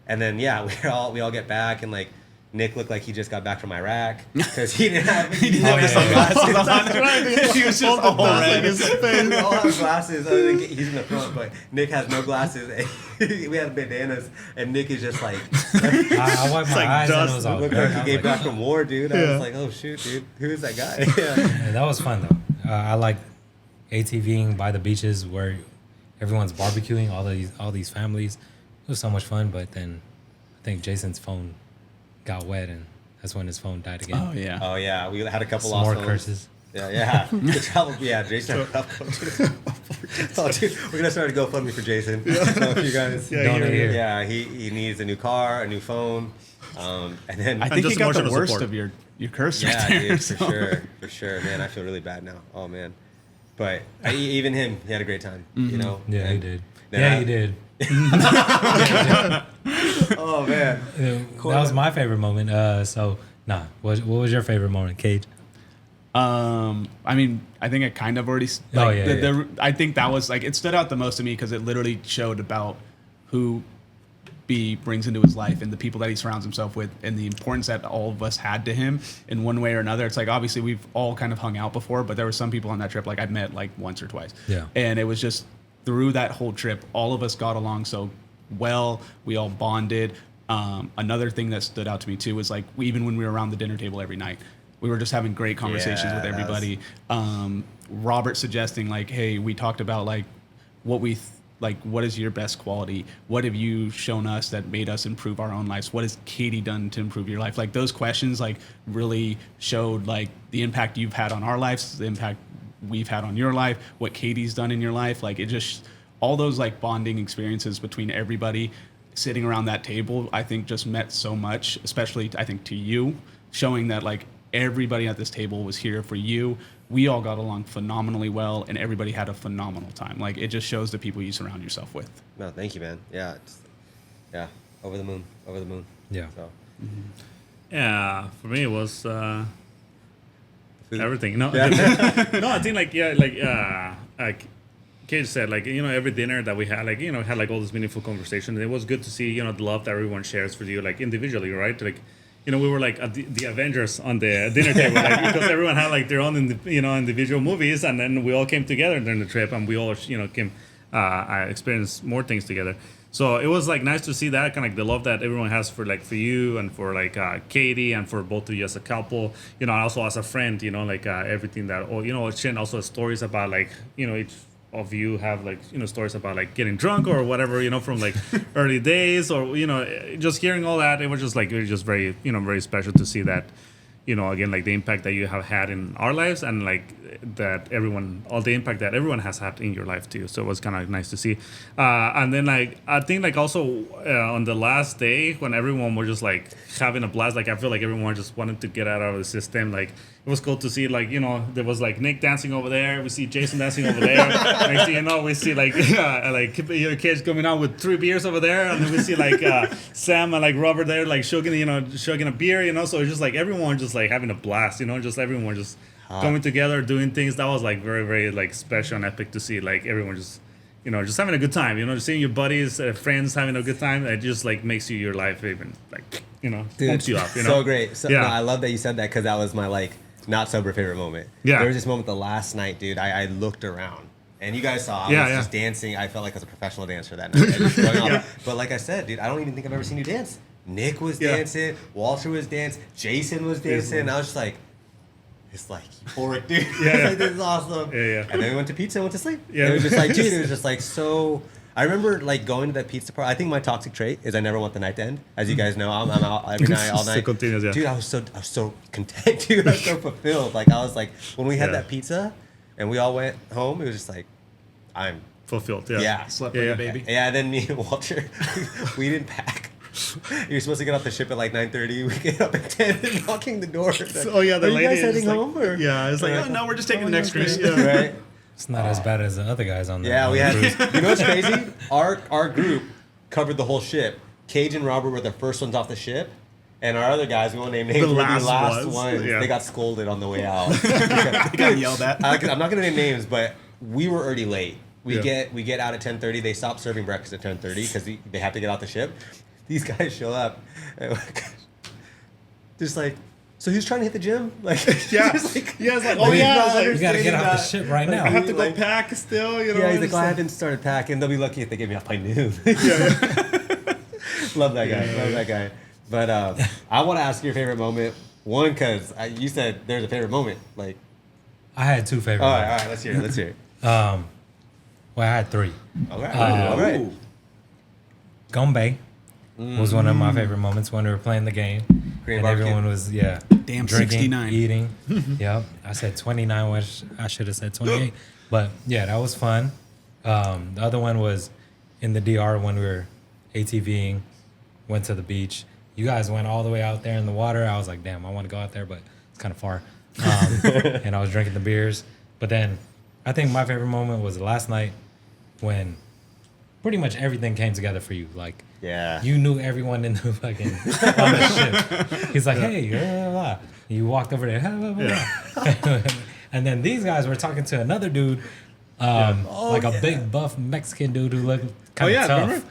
And then, we all get back, and like Nick looked like he just got back from Iraq because he didn't have sunglasses on.
He was just all red.
We all have glasses. I think he's in the front, but Nick has no glasses. We had bandanas, and Nick is just like...
I wiped my
like
eyes and it
dust.
was all
Looked
dark.
like
I
he
was
came
like,
back from war, dude. I was like, oh shoot, dude, who is that guy? Yeah.
yeah, that was fun though. I like ATVing by the beaches where everyone's barbecuing, all these families. It was so much fun, but then I think Jason's phone got wet, and that's when his phone died again.
Oh yeah.
Oh yeah, we had a couple
Some
lost
more
phones.
curses.
Yeah. The travel, Jason had a couple. Oh, dude, we're gonna start a GoFundMe for Jason. So if you guys,
Donate here.
yeah, he needs a new car, a new phone, and then
I think
just
you got the
emotional
worst
support.
of your curse
yeah,
right there.
dude,
so.
for sure, man. I feel really bad now. Oh man, but even him, he had a great time. You know.
Yeah, he
And
did.
then
Yeah,
I-
he did.
Oh man.
That was my favorite moment. What was your favorite moment, Cage?
I mean, I think I kind of already. I think that was like it stood out the most to me because it literally showed about who B brings into his life and the people that he surrounds himself with and the importance that all of us had to him in one way or another. It's like obviously we've all kind of hung out before, but there were some people on that trip like I'd met like once or twice.
Yeah.
And it was just through that whole trip, all of us got along so well. We all bonded. Another thing that stood out to me too was like even when we were around the dinner table every night, we were just having great conversations
Yeah,
with
that
everybody. Robert suggesting like, hey, we talked about like what what is your best quality? What have you shown us that made us improve our own lives? What has Katie done to improve your life? Like those questions like really showed like the impact you've had on our lives, the impact we've had on your life, what Katie's done in your life. Like it just all those like bonding experiences between everybody sitting around that table, I think just meant so much, especially I think to you, showing that like everybody at this table was here for you. We all got along phenomenally well, and everybody had a phenomenal time. Like, it just shows the people you surround yourself with.
No, thank you, man. Yeah, yeah, over the moon, over the moon.
Yeah.
So.
Yeah, for me it was everything. No,
Yeah.
no, I think like Cage said, like, you know, every dinner that we had, like, you know, had like all this meaningful conversation. It was good to see, you know, the love that everyone shares for you, like individually, right? Like, you know, we were like the Avengers on the dinner table, like, because everyone had like their own, individual movies, and then we all came together during the trip, and we all, you know, experienced more things together. So it was like nice to see that kind of like the love that everyone has for you and for like Katie and for both of you as a couple, you know, also as a friend, you know, like everything that, or, you know, Shin also has stories about like, you know, each of you have like, you know, stories about like getting drunk or whatever, you know, from like early days, or, you know, just hearing all that, it was just like, it was just very, you know, very special to see that, you know, again, like the impact that you have had in our lives, and like that all the impact that everyone has had in your life too. So it was kind of nice to see. And then like, I think like also on the last day when everyone was just like having a blast, like I feel like everyone just wanted to get out of the system. Like it was cool to see, like, you know, there was like Nick dancing over there. We see Jason dancing over there. Next thing you know, we see like, like, you know, kids coming out with 3 beers over there. And then we see like Sam and like Robert there, like chugging a beer, you know. So it's just like everyone just like having a blast, you know, just everyone just coming together, doing things. That was like very, very like special and epic to see, like everyone just, you know, just having a good time, you know, just seeing your buddies, friends having a good time. It just like makes your life even like, you know, pumps you up, you know.
So great. So,
yeah.
no, I love that you said that, because that was my like not sober favorite moment.
Yeah.
There was this moment the last night, dude. I looked around, and you guys saw I was just dancing. I felt like I was a professional dancer that night. Just going off. But like I said, dude, I don't even think I've ever seen you dance. Nick was dancing, Walter was dancing, Jason was dancing, and I was just like, it's like euphoric, dude. Like, this is awesome.
Yeah.
And then we went to pizza and went to sleep.
Yeah.
It was just like, dude, it was just like so. I remember like going to that pizza party. I think my toxic trait is I never want the night to end. As you guys know, I'm out every night, all night.
Still continues, yeah.
Dude, I was so content, dude. I was so fulfilled. Like I was like, when we had that pizza and we all went home, it was just like, I'm
fulfilled.
yeah.
Slept like a baby.
Yeah, and then me and Walter, we didn't pack. You're supposed to get off the ship at like 9:30. We get up at 10 and knocking the door.
Oh yeah, the
Are
lady
you guys
is
heading
like,
home? Or?
Yeah, it's like,
Oh, no, we're just taking the next cruise.
Right?
It's not as bad as the other guys on the
Yeah,
on
we
the
had.
cruise.
You know what's crazy? Our group covered the whole ship. Cage and Robert were the first ones off the ship, and our other guys, we won't name names,
The
were
last
the last
ones.
ones.
Yeah.
They got scolded on the way out.
They got yelled at.
I'm not gonna name names, but we were already late. We
Yeah.
get out at 10:30. They stopped serving breakfast at 10:30 because they have to get out the ship. These guys show up, and just like, so who's trying to hit the gym? Like,
Yeah.
just like,
Yeah, it's like,
oh
oh, yeah,
yeah,
it's like,
You gotta get off the ship right now.
I have to go
Like-
pack still, you know.
Yeah, he's like,
just
well, I haven't started packing. They'll be lucky if they get me off by noon. Love that guy. Love that guy. But I want to ask your favorite moment. One, because you said there's a favorite moment. Like,
I had 2 favorite.
all right, let's hear it. Let's hear it.
Well, I had 3.
All right, all right.
Ooh.
Gombe was one of my favorite moments when we were playing the game.
Korean
and
barbecue.
everyone was,
Damn,
drinking,
69.
eating. Yep. I said 29, which I should have said 28. But yeah, that was fun. The other one was in the DR when we were ATVing, went to the beach. You guys went all the way out there in the water. I was like, damn, I want to go out there, but it's kind of far. And I was drinking the beers. But then I think my favorite moment was last night when pretty much everything came together for you. Like,
Yeah.
you knew everyone in the fucking on the ship. He's like, hey, blah, blah, blah. You walked over there, blah, blah, blah. And then these guys were talking to another dude, like a big buff Mexican dude who looked kind of
yeah,
tough.
remember?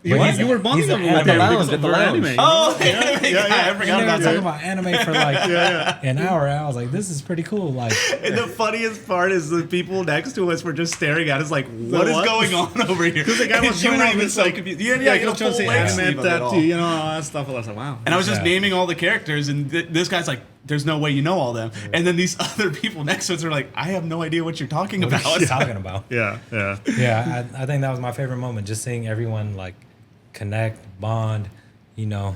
But
You were bonding
he's an
over with
anime.
them because
at the
of our
lounge.
anime.
Oh,
yeah,
I
yeah.
forgot
And
about
they were talking
that.
about anime for like an hour. And I was like, this is pretty cool. Like,
And the funniest part is the people next to us were just staring at us like, what is
what?
going on over here?
Because the guy was
You
showing
were
off
even
his
so
like,
confused.
yeah,
he
he was trying to say
full
anime
sleeve of it all.
tattoo, you know, all that stuff. I was like, wow.
And I was just
Yeah.
naming all the characters, and this guy's like, there's no way you know all them. And then these other people next to us are like, I have no idea what you're talking
what
about.
are you talking about?
Yeah, yeah.
Yeah, I think that was my favorite moment. Just seeing everyone like connect, bond. You know,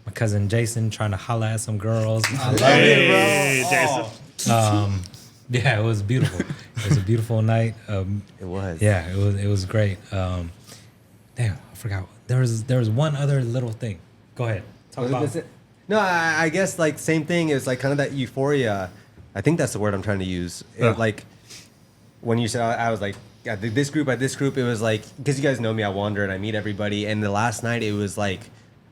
my cousin Jason trying to holla at some girls. I love
Hey,
Oh.
Jason.
Yeah, it was beautiful. It was a beautiful night.
It was.
Yeah, it was great. Damn, Damn, I forgot. There was one other little thing. Go ahead. Talk
Was it
about
this- No, I guess like same thing. It was like kind of that euphoria. I think that's the word I'm trying to use.
Yeah.
Like when you said I was like at this group, it was like because you guys know me, I wander and I meet everybody. And the last night it was like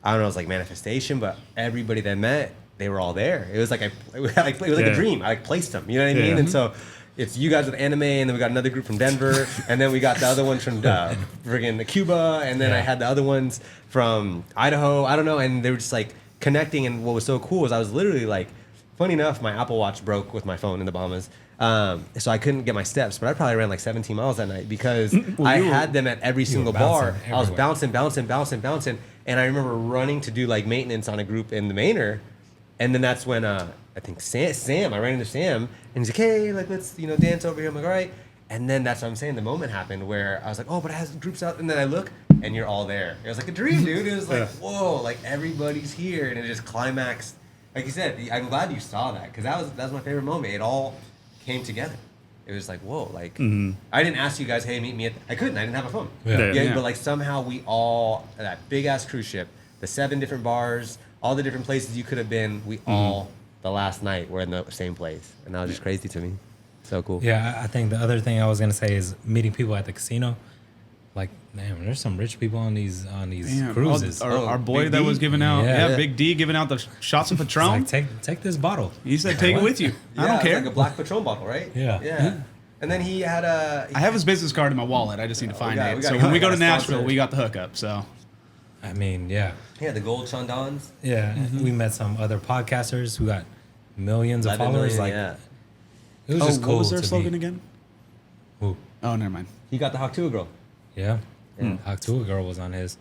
I don't know, it was like manifestation, but everybody that I met, they were all there. It was like it was like a dream. I like placed them. You know what I mean?
Yeah.
And so. It's you guys with anime, and then we got another group from Denver, and then we got the other ones from friggin' Cuba, and then I had the other ones from Idaho. I don't know, and they were just like connecting. And what was so cool was I was literally like, funny enough, my Apple Watch broke with my phone in the Bahamas, so I couldn't get my steps. But I probably ran like 17 miles that night because I had them at every single bar.
bouncing
I was
everywhere.
bouncing, and I remember running to do like maintenance on a group in the Manor. And then that's when I think Sam, I ran into Sam, and he's like, hey, like let's dance over here. I'm like, all right. And then that's what I'm saying. The moment happened where I was like, oh, but it has groups out. And then I look, and you're all there. It was like a dream, dude. It was like, whoa, like everybody's here, and it just climaxed. Like you said, I'm glad you saw that because that was my favorite moment. It all came together. It was like, whoa, like I didn't ask you guys, hey, meet me at. I couldn't. I didn't have a phone.
Yeah.
But like somehow we all that big ass cruise ship, the 7 different bars. All the different places you could have been, we all, the last night, were in the same place. And that was just crazy to me. So cool.
Yeah, I think the other thing I was gonna say is meeting people at the casino. Like, damn, there's some rich people on these
Damn,
cruises.
Our boy
Big
that
D?
was giving out,
Yeah.
Big D giving out the shots of
It's
Patron.
like, take this bottle.
He said, take it with you. I don't
it's
care.
like a black Patron bottle, right?
Yeah.
Yeah. And then he had a...
I have his business card in my wallet. I just need to find
got-
it.
we got-
So when we go to
we got a
Nashville,
sponsor.
we got the hookup. So
I mean, yeah.
He had the gold Chandons.
Yeah, we met some other podcasters who got millions of
11
followers.
million,
Like, it was just cool.
what was their
to
slogan
be,
again?
Who?
Oh, never mind.
He got the Haktua girl.
Yeah, Haktua girl was on his.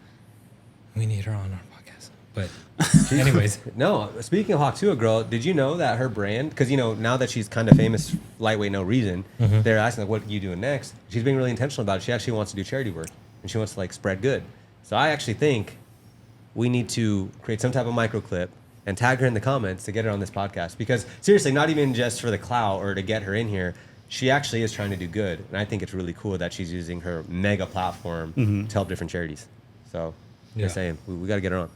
We need her on our podcast. But, anyways,
No, speaking of Haktua girl, did you know that her brand, because now that she's kind of famous, lightweight, no reason, they're asking like, what are you doing next? She's being really intentional about it. She actually wants to do charity work, and she wants to like spread good. So I actually think we need to create some type of microclip and tag her in the comments to get her on this podcast. Because seriously, not even just for the clout or to get her in here, she actually is trying to do good. And I think it's really cool that she's using her mega platform to help different charities. So
Yeah.
just saying, we got to get her on.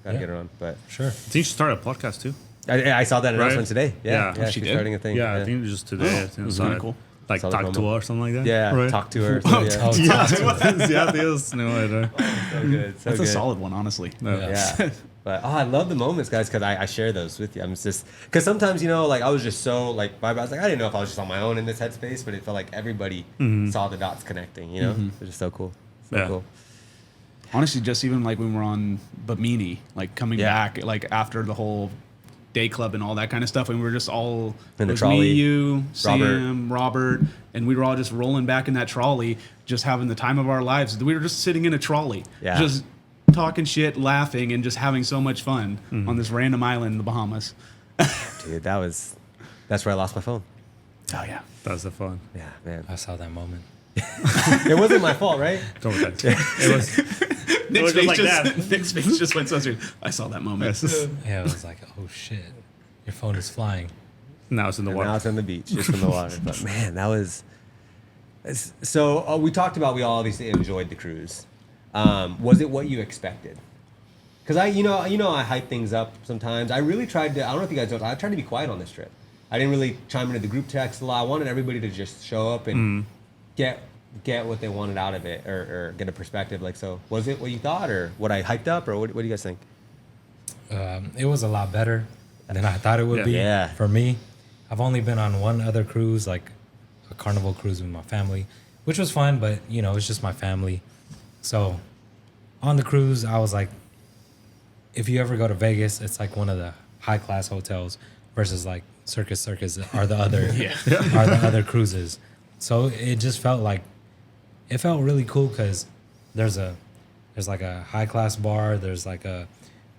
Got to get her on. But
sure.
I think she started a podcast too.
I saw that announcement
Right?
today. Yeah,
Yeah.
she's
She did?
starting a thing.
Yeah, I think just today. I think it's
kinda cool.
Like
Saw the
talk to
promo.
her or something like that.
Yeah,
right?
talk to her.
Oh,
yeah.
talk
Yeah,
to her.
yeah, I think it was no idea.
So good. So
That's
good.
a solid one, honestly.
Yeah. But I love the moments, guys, because I share those with you. I'm just because sometimes like I was just so like I was like I didn't know if I was just on my own in this headspace, but it felt like everybody saw the dots connecting. It's just so cool. So
Yeah.
cool.
Honestly, just even like when we're on Bimini, like coming
Yeah.
back, like after the whole day club and all that kind of stuff, and we were just all
In the
it was
trolley.
me, you, Sam, Robert, and we were all just rolling back in that trolley, just having the time of our lives. We were just sitting in a trolley,
Yeah.
just talking shit, laughing, and just having so much fun on this random island in the Bahamas.
Dude, that's where I lost my phone.
Oh yeah.
That's the fun.
Yeah, man.
I saw that moment.
It wasn't my fault, right?
Don't worry. It was.
Nick's
just
face
like
just,
that.
Nick's face just went so serious. I saw that moment.
Yeah, I was like, oh shit, your phone is flying.
Now it's in the
And
water.
now it's on the beach, just in the water. But man, that was. So we talked about we all obviously enjoyed the cruise. Was it what you expected? Because I hype things up sometimes. I really tried to. I don't know if you guys know. I tried to be quiet on this trip. I didn't really chime into the group text a lot. I wanted everybody to just show up and get what they wanted out of it, or get a perspective. Like, so was it what you thought, or what I hyped up, or what do you guys think?
It was a lot better than I thought it would be.
Yeah.
For me, I've only been on one other cruise, like a carnival cruise with my family, which was fun, but it's just my family. So on the cruise, I was like, if you ever go to Vegas, it's like one of the high class hotels versus like Circus are the other are the other cruises. So it just felt really cool because there's like a high class bar, there's like a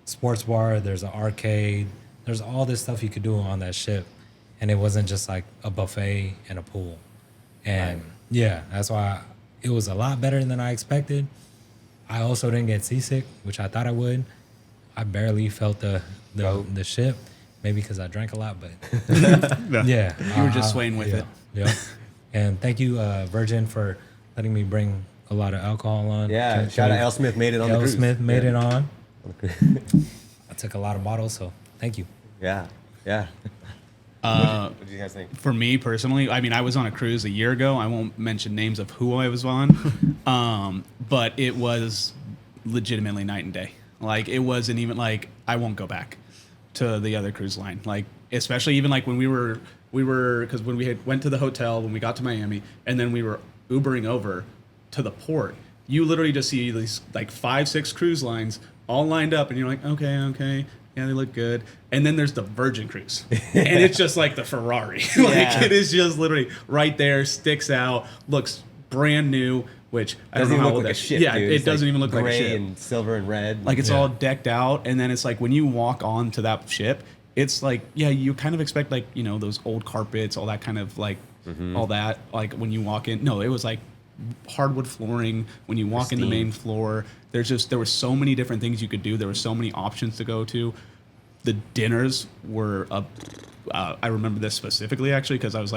sports bar, there's an arcade, there's all this stuff you could do on that ship, and it wasn't just like a buffet and a pool. And yeah, that's why it was a lot better than I expected. I also didn't get seasick, which I thought I would. I barely felt the ship, maybe because I drank a lot, but yeah,
You were just swaying with it.
Yeah. And thank you, Virgin, for letting me bring a lot of alcohol on.
Yeah, shout out L. Smith made it on the
L.
cruise.
Smith made
Yeah.
it on. I took a lot of bottles, so thank you.
Yeah, yeah. What do you guys think?
For me personally, I mean, I was on a cruise a year ago. I won't mention names of who I was on, but it was legitimately night and day. Like, it wasn't even like I won't go back to the other cruise line. Like, especially even like when we were because when we went to the hotel when we got to Miami, and then we were Ubering over to the port. You literally just see these like 5-6 cruise lines all lined up, and you're like, okay. Yeah, they look good. And then there's the Virgin Cruise. And it's just like the Ferrari. Like,
Yeah.
it is just literally right there, sticks out, looks brand new, which I don't
Doesn't
know
even
how
look
old
like a
that-
ship.
Yeah,
dude.
it
It's
doesn't even look like a
gray
ship.
and silver and red.
Like, it's
Yeah.
all decked out. And then it's like when you walk onto that ship, it's like, yeah, you kind of expect like, you know, those old carpets, all that kind of like, all that. Like when you walk in, no, it was like hardwood flooring. When you walk in the
Pristine.
main floor, there were so many different things you could do. There were so many options to go to. The dinners were I remember this specifically actually because I was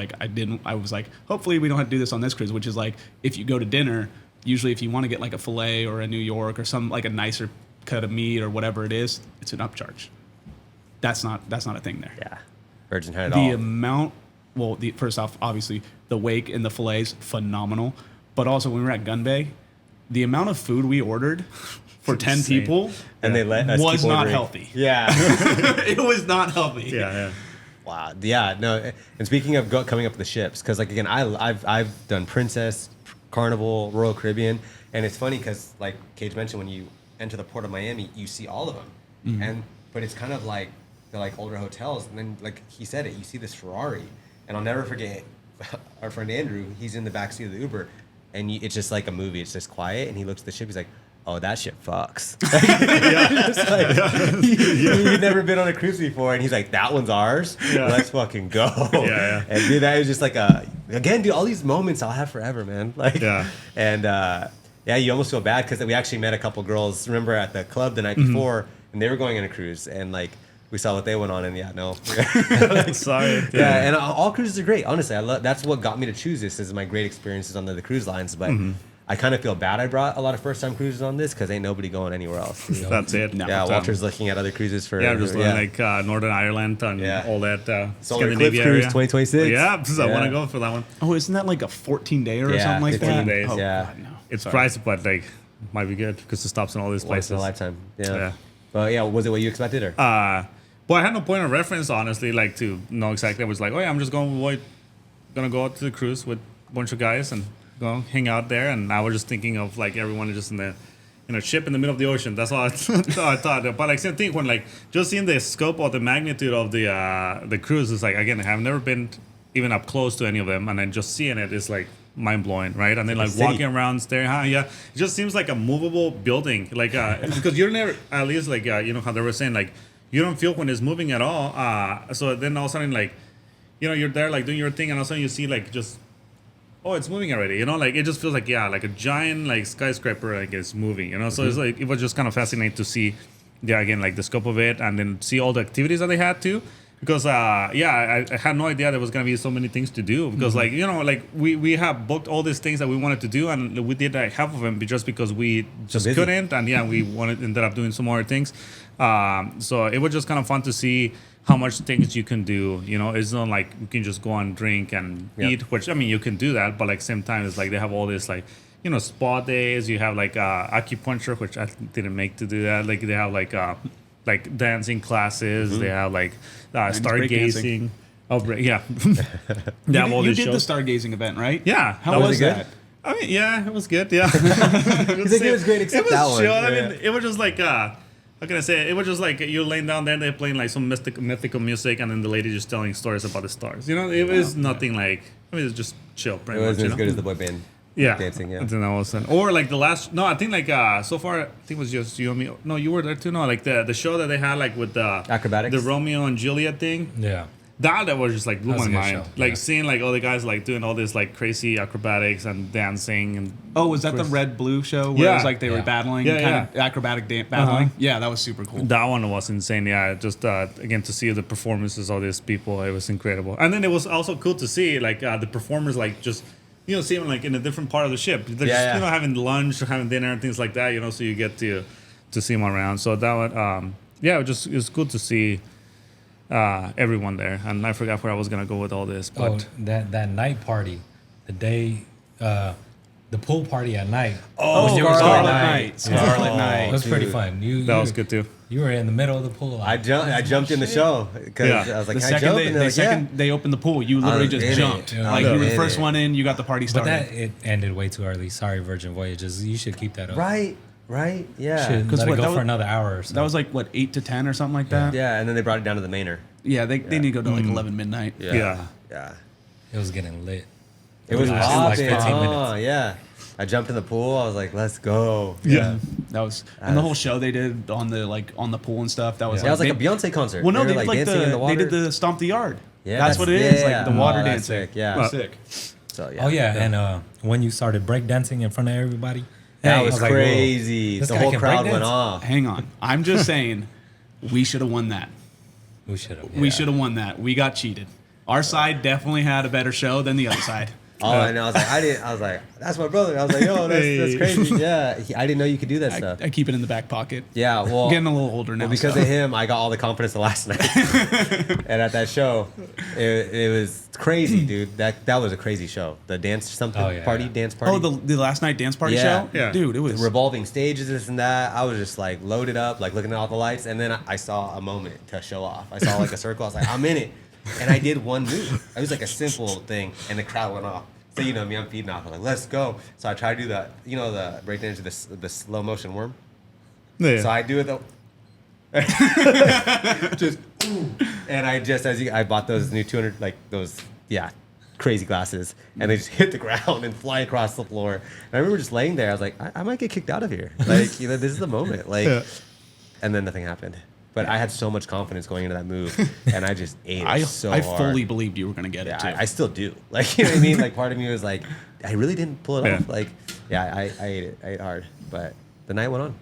like, hopefully we don't have to do this on this cruise, which is like if you go to dinner, usually if you want to get like a filet or a New York or some like a nicer cut of meat or whatever it is, it's an upcharge. That's not a thing there.
yeah, Virgin had it
The
all.
amount, well, first off, obviously the wake and the fillets phenomenal, but also when we were at Gun Bay, the amount of food we ordered for 10
insane.
people
And they let us
was
keep
not
ordering.
healthy.
Yeah.
It was not healthy.
Yeah.
Wow. Yeah. No. And speaking of coming up with the ships, because like again, I've done Princess, Carnival, Royal Caribbean, and it's funny because like Cage mentioned, when you enter the port of Miami, you see all of them, but it's kind of like they're like older hotels, and then like he said it, you see this Ferrari, and I'll never forget our friend Andrew. He's in the backseat of the Uber, and it's just like a movie. It's just quiet, and he looks at the ship. He's like, oh, that shit fucks. Just like, he'd never been on a cruise before, and he's like, that one's ours.
Yeah.
Let's fucking go.
Yeah.
And dude, that was just like again, dude, all these moments I'll have forever, man. Like,
Yeah.
And yeah, you almost feel bad because we actually met a couple girls. Remember at the club the night before, and they were going on a cruise, and like we saw what they went on, and yeah, no.
Sorry.
Yeah, and all cruises are great. Honestly, I love. That's what got me to choose this. Is my great experiences on the cruise lines, but. I kind of feel bad I brought a lot of first-time cruises on this because ain't nobody going anywhere else.
That's it.
No.
Yeah, Walter's looking at other cruises for.
Yeah, just like Northern Ireland and
Yeah.
all that
Solar
Scandinavia
Eclipse Cruise
area.
2026.
Yeah, because I
Yeah.
want to go for that one.
Oh, isn't that like a 14-day or
Yeah,
something like
15
that?
days.
Oh,
Yeah.
God, no.
It's
Sorry.
pricey, but like might be good because it stops in all these
Once
places.
in a lifetime. Yeah.
Yeah.
But yeah, was it what you expected or?
Well, I had no point of reference, honestly, like to know exactly. I was like, oh yeah, I'm just gonna go out to the cruise with a bunch of guys and go hang out there. And I was just thinking of like everyone just in a ship in the middle of the ocean. That's all I thought. But like same thing when like just seeing the scope or the magnitude of the cruise is like, again, I've never been even up close to any of them, and then just seeing it is like mind blowing, right? And then like
It's a city.
walking around, staring, yeah, it just seems like a movable building, like because you're never, at least like you know how they were saying, like you don't feel when it's moving at all. So then all of a sudden, like you know, you're there like doing your thing, and all of a sudden you see like just, oh, it's moving already, you know, like it just feels like, yeah, like a giant like skyscraper like it's moving, you know. So it's like, it was just kind of fascinating to see, yeah, again, like the scope of it, and then see all the activities that they had too. Because I had no idea there was gonna be so many things to do. Because like, you know, like we have booked all these things that we wanted to do, and we did like half of them just because we just
busy.
couldn't, and yeah, we ended up doing some more things. So it was just kind of fun to see how much things you can do. You know, it's not like you can just go and drink and
Yeah.
eat, which I mean you can do that, but like same time it's like they have all this like, you know, spa days. You have like acupuncture, which I didn't make to do that. Like they have like dancing classes. They have like stargazing. Oh, yeah. They have all
You
these
did the
shows.
stargazing event, right?
Yeah.
How
that
was
it good?
that?
I mean, yeah, it was good. Yeah.
He's like, it was great except
it was
that one.
chill. I
Yeah.
mean, it was just like how can I say it? It was just like you laying down there, they're playing like some mythical music, and then the lady just telling stories about the stars. You know, it was nothing like, I mean, it's just chill,
It
pretty much.
wasn't
You
as
know?
good as the boy band.
Yeah,
Dancing, yeah.
And then all of a sudden, or like the last. No, I think like so far, I think it was just you and me. No, you were there too. No, like the show that they had like with the
Acrobatics?
the Romeo and Juliet thing.
Yeah.
That was just like blew
That was
my
a good
mind.
show,
Like
yeah.
seeing like all the guys like doing all this like crazy acrobatics and dancing and
Oh, was that the
Chris-
red blue show where it
Yeah.
was like they were
Yeah.
battling,
Yeah,
kind of acrobatic battling? Yeah, that was super cool.
that one was insane. Yeah, just again to see the performances of these people, it was incredible. And then it was also cool to see like the performers like just see them like in a different part of the ship. They're
Yeah,
just,
yeah.
having lunch or having dinner and things like that, so you get to see them around. So that would, it was good to see everyone there. And I forgot where I was going to go with all this. But
that night party, the day, the pool party at night.
Oh,
Scarlet Night. Scarlet
Oh,
Night.
It was pretty
dude.
fun.
that was good too.
You were in the middle of the pool.
I jumped in the show because
Yeah.
I was like,
The
can I jump? And they're like,
second they opened the pool, you literally
was
just
in it.
jumped.
Yeah.
Like
I
you
was
were the
in
first
it.
one in, you got the party
But
started.
that it ended way too early. Sorry, Virgin Voyages. You should keep that up.
Right, yeah.
Should
'Cause
let it
what,
go
that
for
was-
another hour or so.
That was like what 8 to 10 or something like that.
Yeah, and then they brought it down to the mainer.
Yeah, they need to go to like 11 midnight.
Yeah.
Yeah.
It was getting lit.
It was
lasted
popping.
like 15 minutes.
Yeah. I jumped in the pool. I was like, let's go.
Yeah.
That was and the whole show they did on the pool and stuff. That was
That was like a
they-
Beyonce concert.
Well, no,
they
they
were
did like
dancing in the
they
water.
did the stomp the yard.
Yeah,
that's what it is,
yeah.
like the water
Oh, that's
dancing.
sick, yeah.
Well,
Sick.
So, yeah.
Oh yeah, and when you started breakdancing in front of everybody,
That
I
was
like, whoa,
crazy.
this
The
guy
whole
can
crowd
breakdance?
went off.
Hang on, I'm just saying, we should have won that.
We should have.
We should have won that. We got cheated. Our side definitely had a better show than the other side.
Oh, and I was like, I was like, that's my brother. I was like, yo, that's crazy. Yeah, I didn't know you could do that stuff.
I keep it in the back pocket.
Yeah, well,
I'm getting a little older now.
well, because
so.
of him, I got all the confidence the last night. And at that show, it was crazy, dude. That was a crazy show. The dance something
Oh, yeah,
party,
yeah.
dance party.
Oh, the last night dance party
Yeah.
show?
Yeah.
Dude, it was.
revolving stages, this and that. I was just like loaded up, like looking at all the lights, and then I saw a moment to show off. I saw like a circle. I was like, I'm in it, and I did one move. It was like a simple thing, and the crowd went off. So me, I'm feeding off. I'm like, let's go. So I tried to do the, the breakdance, the slow motion worm.
Yeah.
So I do it though. Just, and I bought those new 200, like those, crazy glasses, and they just hit the ground and fly across the floor. And I remember just laying there. I was like, I might get kicked out of here. Like, this is the moment. Like,
Yeah.
and then nothing happened. But I had so much confidence going into that move, and I just ate it
I
so hard.
fully believed you were going to get
Yeah,
it too.
I still do. Like, you know what I mean? Like, part of me was like, I really didn't pull it
Yeah.
off. Like, I ate it. I ate hard. But the night went on.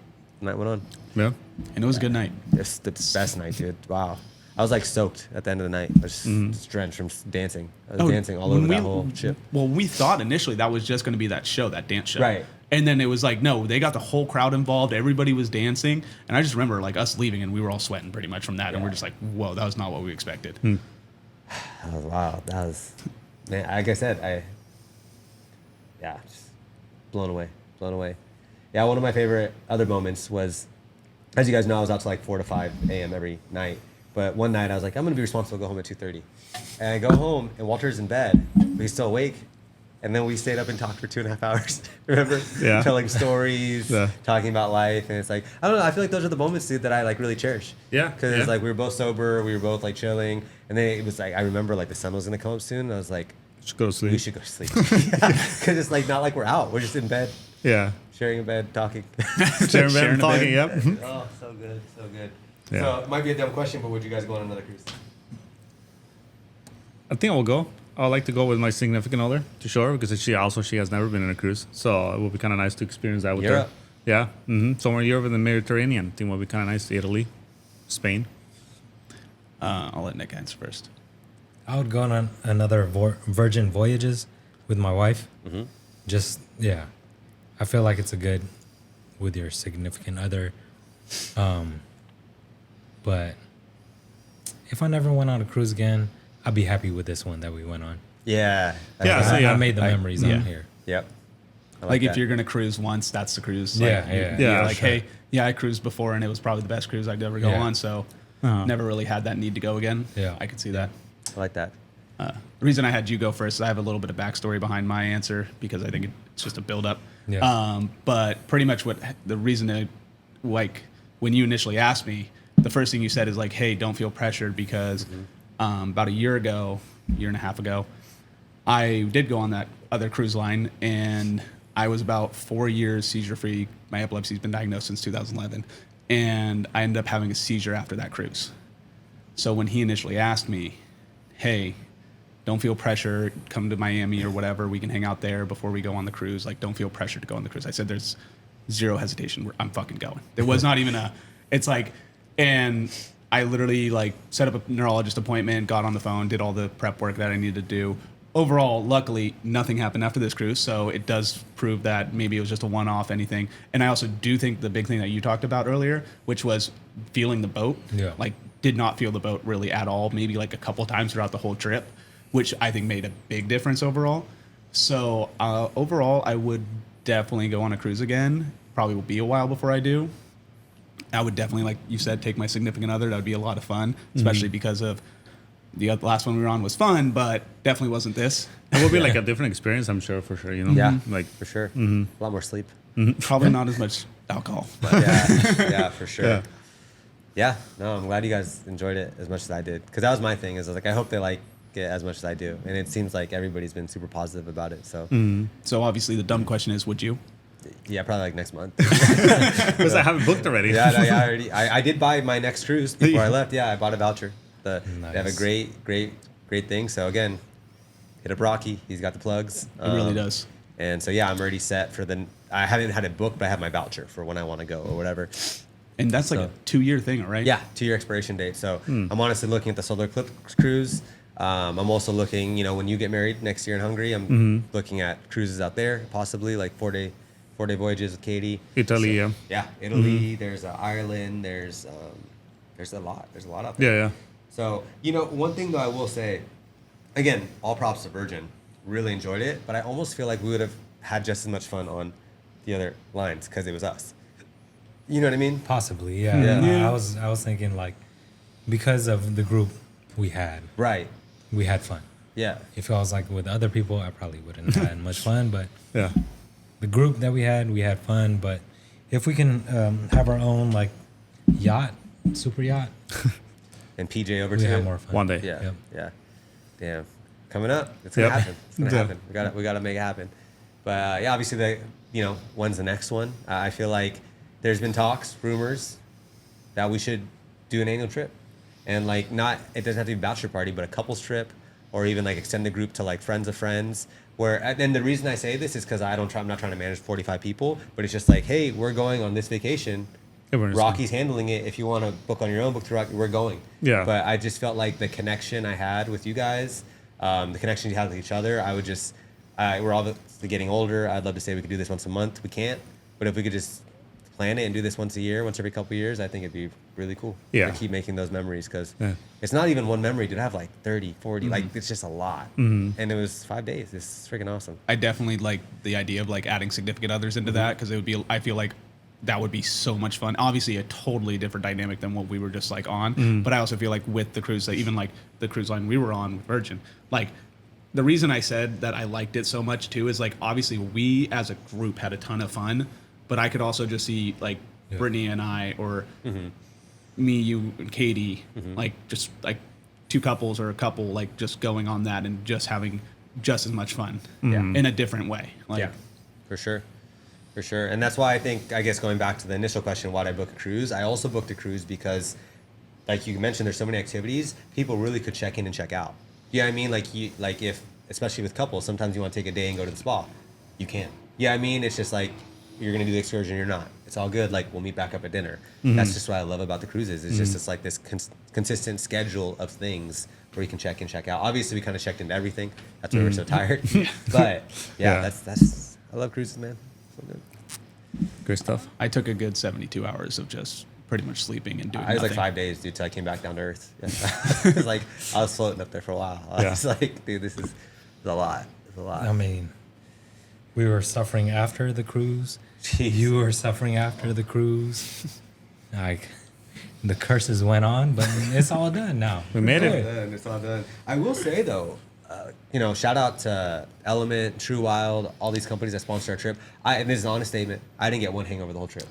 Yeah.
and it was a good night.
It's the best night, dude. Wow. I was like soaked at the end of the night. I was just drenched from dancing. I was dancing all
when
over that whole ship.
Well, we thought initially that was just going to be that show, that dance show.
Right.
And then it was like, no, they got the whole crowd involved. Everybody was dancing. And I just remember like us leaving and we were all sweating pretty much from that. And we're just like, whoa, that was not what we expected.
That was wild. That was, man, like I said, just blown away. Yeah, one of my favorite other moments was, as you guys know, I was out to like 4 to 5 a.m. every night. But one night I was like, I'm going to be responsible to go home at 2:30. And I go home and Walter's in bed, but he's still awake. And then we stayed up and talked for 2.5 hours. Remember?
Yeah.
Telling stories,
Yeah.
talking about life. And it's like, I don't know, I feel like those are the moments, dude, that I like really cherish.
Yeah,
Because
yeah.
it's like we were both sober, we were both like chilling. And then it was like, I remember like the sun was going to come up soon. And I was like,
Just go to sleep.
we should go to sleep. Because it's like not like we're out. We're just in bed,
Yeah.
sharing a bed, talking.
Sharing bed
Sharing
and
a
talking.
bed.
Yep.
Oh, so good, so good.
Yeah.
So it might be a dumb question, but would you guys go on another cruise?
I think I will go. I like to go with my significant other to shore because she has never been in a cruise, so it will be kind of nice to experience that with
Europe.
her. Yeah, somewhere in Europe in the Mediterranean. I think will be kind of nice. Italy, Spain.
I'll let Nick answer first.
I would go on another Virgin Voyages with my wife.
Mm-hmm.
Just I feel like it's a good with your significant other. But if I never went on a cruise again, I'd be happy with this one that we went on.
Yeah.
Yeah,
That's-
so yeah.
I made the memories
yeah.
on here.
Yep. I
Like if
that.
you're going to cruise once, that's the cruise.
Yeah,
Like,
yeah.
you're
Yeah,
like,
sure.
hey, I cruised before and it was probably the best cruise I'd ever go
Yeah.
on. So
Uh-huh.
never really had that need to go again.
Yeah.
I could see that.
I like that.
The reason I had you go first is I have a little bit of backstory behind my answer because I think it's just a build-up.
Yeah.
But pretty much what the reason to, like, when you initially asked me, the first thing you said is like, hey, don't feel pressured because about a year and a half ago, I did go on that other cruise line and I was about 4 years seizure-free. My epilepsy's been diagnosed since 2011. And I ended up having a seizure after that cruise. So when he initially asked me, hey, don't feel pressure, come to Miami or whatever, we can hang out there before we go on the cruise. Like, don't feel pressure to go on the cruise. I said, there's zero hesitation. I'm fucking going. There was not even it's like, and I literally like set up a neurologist appointment, got on the phone, did all the prep work that I needed to do, overall, luckily, nothing happened after this cruise. So it does prove that maybe it was just a one-off anything. And I also do think the big thing that you talked about earlier, which was feeling the boat, like did not feel the boat really at all. Maybe like a couple times throughout the whole trip, which I think made a big difference overall. So overall, I would definitely go on a cruise again. Probably will be a while before I do. I would definitely, like you said, take my significant other. That would be a lot of fun, especially because of the last one we were on was fun, but definitely wasn't this.
It will be like a different experience, I'm sure, for sure. You know,
Yeah,
like
for sure. A lot more sleep.
Probably not as much alcohol. But
Yeah, for sure.
Yeah.
Yeah, no, I'm glad you guys enjoyed it as much as I did. Because that was my thing. Is I was like, I hope they like it as much as I do. And it seems like everybody's been super positive about it. So,
So obviously the dumb question is, would you?
yeah, probably like next month.
because I haven't booked already.
Yeah, no, yeah, I did buy my next cruise before I left. Yeah, I bought a voucher. They have a great thing. So again, hit up Rocky. He's got the plugs.
It really does.
And so yeah, I'm already set for I haven't had it booked, but I have my voucher for when I want to go or whatever.
And that's like a 2-year thing, right?
Yeah, 2-year expiration date. So I'm honestly looking at the Solar Eclipse cruise. I'm also looking, when you get married next year in Hungary, I'm looking at cruises out there, possibly like 4-day voyages with Katie.
Italy,
So, yeah, Italy. There's Ireland. There's a lot. There's a lot out there.
yeah.
So one thing though I will say, again, all props to Virgin. Really enjoyed it, but I almost feel like we would have had just as much fun on the other lines because it was us. You know what I mean?
Possibly, yeah.
Yeah.
I was thinking like because of the group we had,
Right.
we had fun.
Yeah.
If I was like with other people, I probably wouldn't have had much fun. But
Yeah.
the group that we had fun. But if we can have our own like yacht, super yacht,
And PJ over
we
to
have
it.
more fun.
One day.
Yeah.
Yep.
Yeah. Damn. Coming up. It's gonna
Yep.
happen. It's gonna
Yeah.
happen. We gotta make it happen. But yeah, obviously when's the next one? I feel like there's been talks, rumors that we should do an annual trip. And like it doesn't have to be a bachelor party, but a couples trip or even like extend the group to like friends of friends. And the reason I say this is because I'm not trying to manage 45 people, but it's just like, hey, we're going on this vacation.
Everyone's
Rocky's handling it. If you want to book on your own, book through Rocky, we're going.
Yeah.
But I just felt like the connection I had with you guys, the connection you had with each other, we're all getting older. I'd love to say we could do this once a month. We can't. But if we could just plan it and do this once a year, once every couple of years, I think it'd be really cool.
Yeah.
To keep making those memories because it's not even one memory. Dude, I have like 30, 40. Like, it's just a lot. And it was 5 days. It's freaking awesome.
I definitely like the idea of like adding significant others into that because I feel like that would be so much fun. Obviously, a totally different dynamic than what we were just like on. But I also feel like with the cruise, like, even like the cruise line we were on with Virgin, like the reason I said that I liked it so much too is like obviously we as a group had a ton of fun, but I could also just see like Brittany and I or me, you, and Katie, like just like two couples or a couple, like just going on that and just having just as much fun in a different way. Like,
Yeah, for sure. For sure. And that's why I guess going back to the initial question, why did I book a cruise? I also booked a cruise because, like you mentioned, there's so many activities, people really could check in and check out. You know what I mean? Like if, especially with couples, sometimes you want to take a day and go to the spa. You can't. Yeah, I mean, it's just like, you're going to do the excursion, you're not. It's all good. Like, we'll meet back up at dinner. That's just what I love about the cruises. It's just it's like this consistent schedule of things where you can check in, check out. Obviously, we kind of checked into everything. That's why we're so tired. But yeah, that's I love cruises, man. So good.
Great stuff.
I took a good 72 hours of just pretty much sleeping and doing
I was like
nothing.
5 days, dude, till I came back down to earth. Yeah. It was like, I was floating up there for a while. I was like, dude, this is a lot. It's a lot.
I mean, we were suffering after the cruise.
Jeez.
You were suffering after the cruise. Like, the curses went on, but it's all done now.
We made it.
Good.
It's all done. I will say though, shout out to Element, True Wild, all these companies that sponsor our trip. And this is an honest statement. I didn't get one hangover the whole trip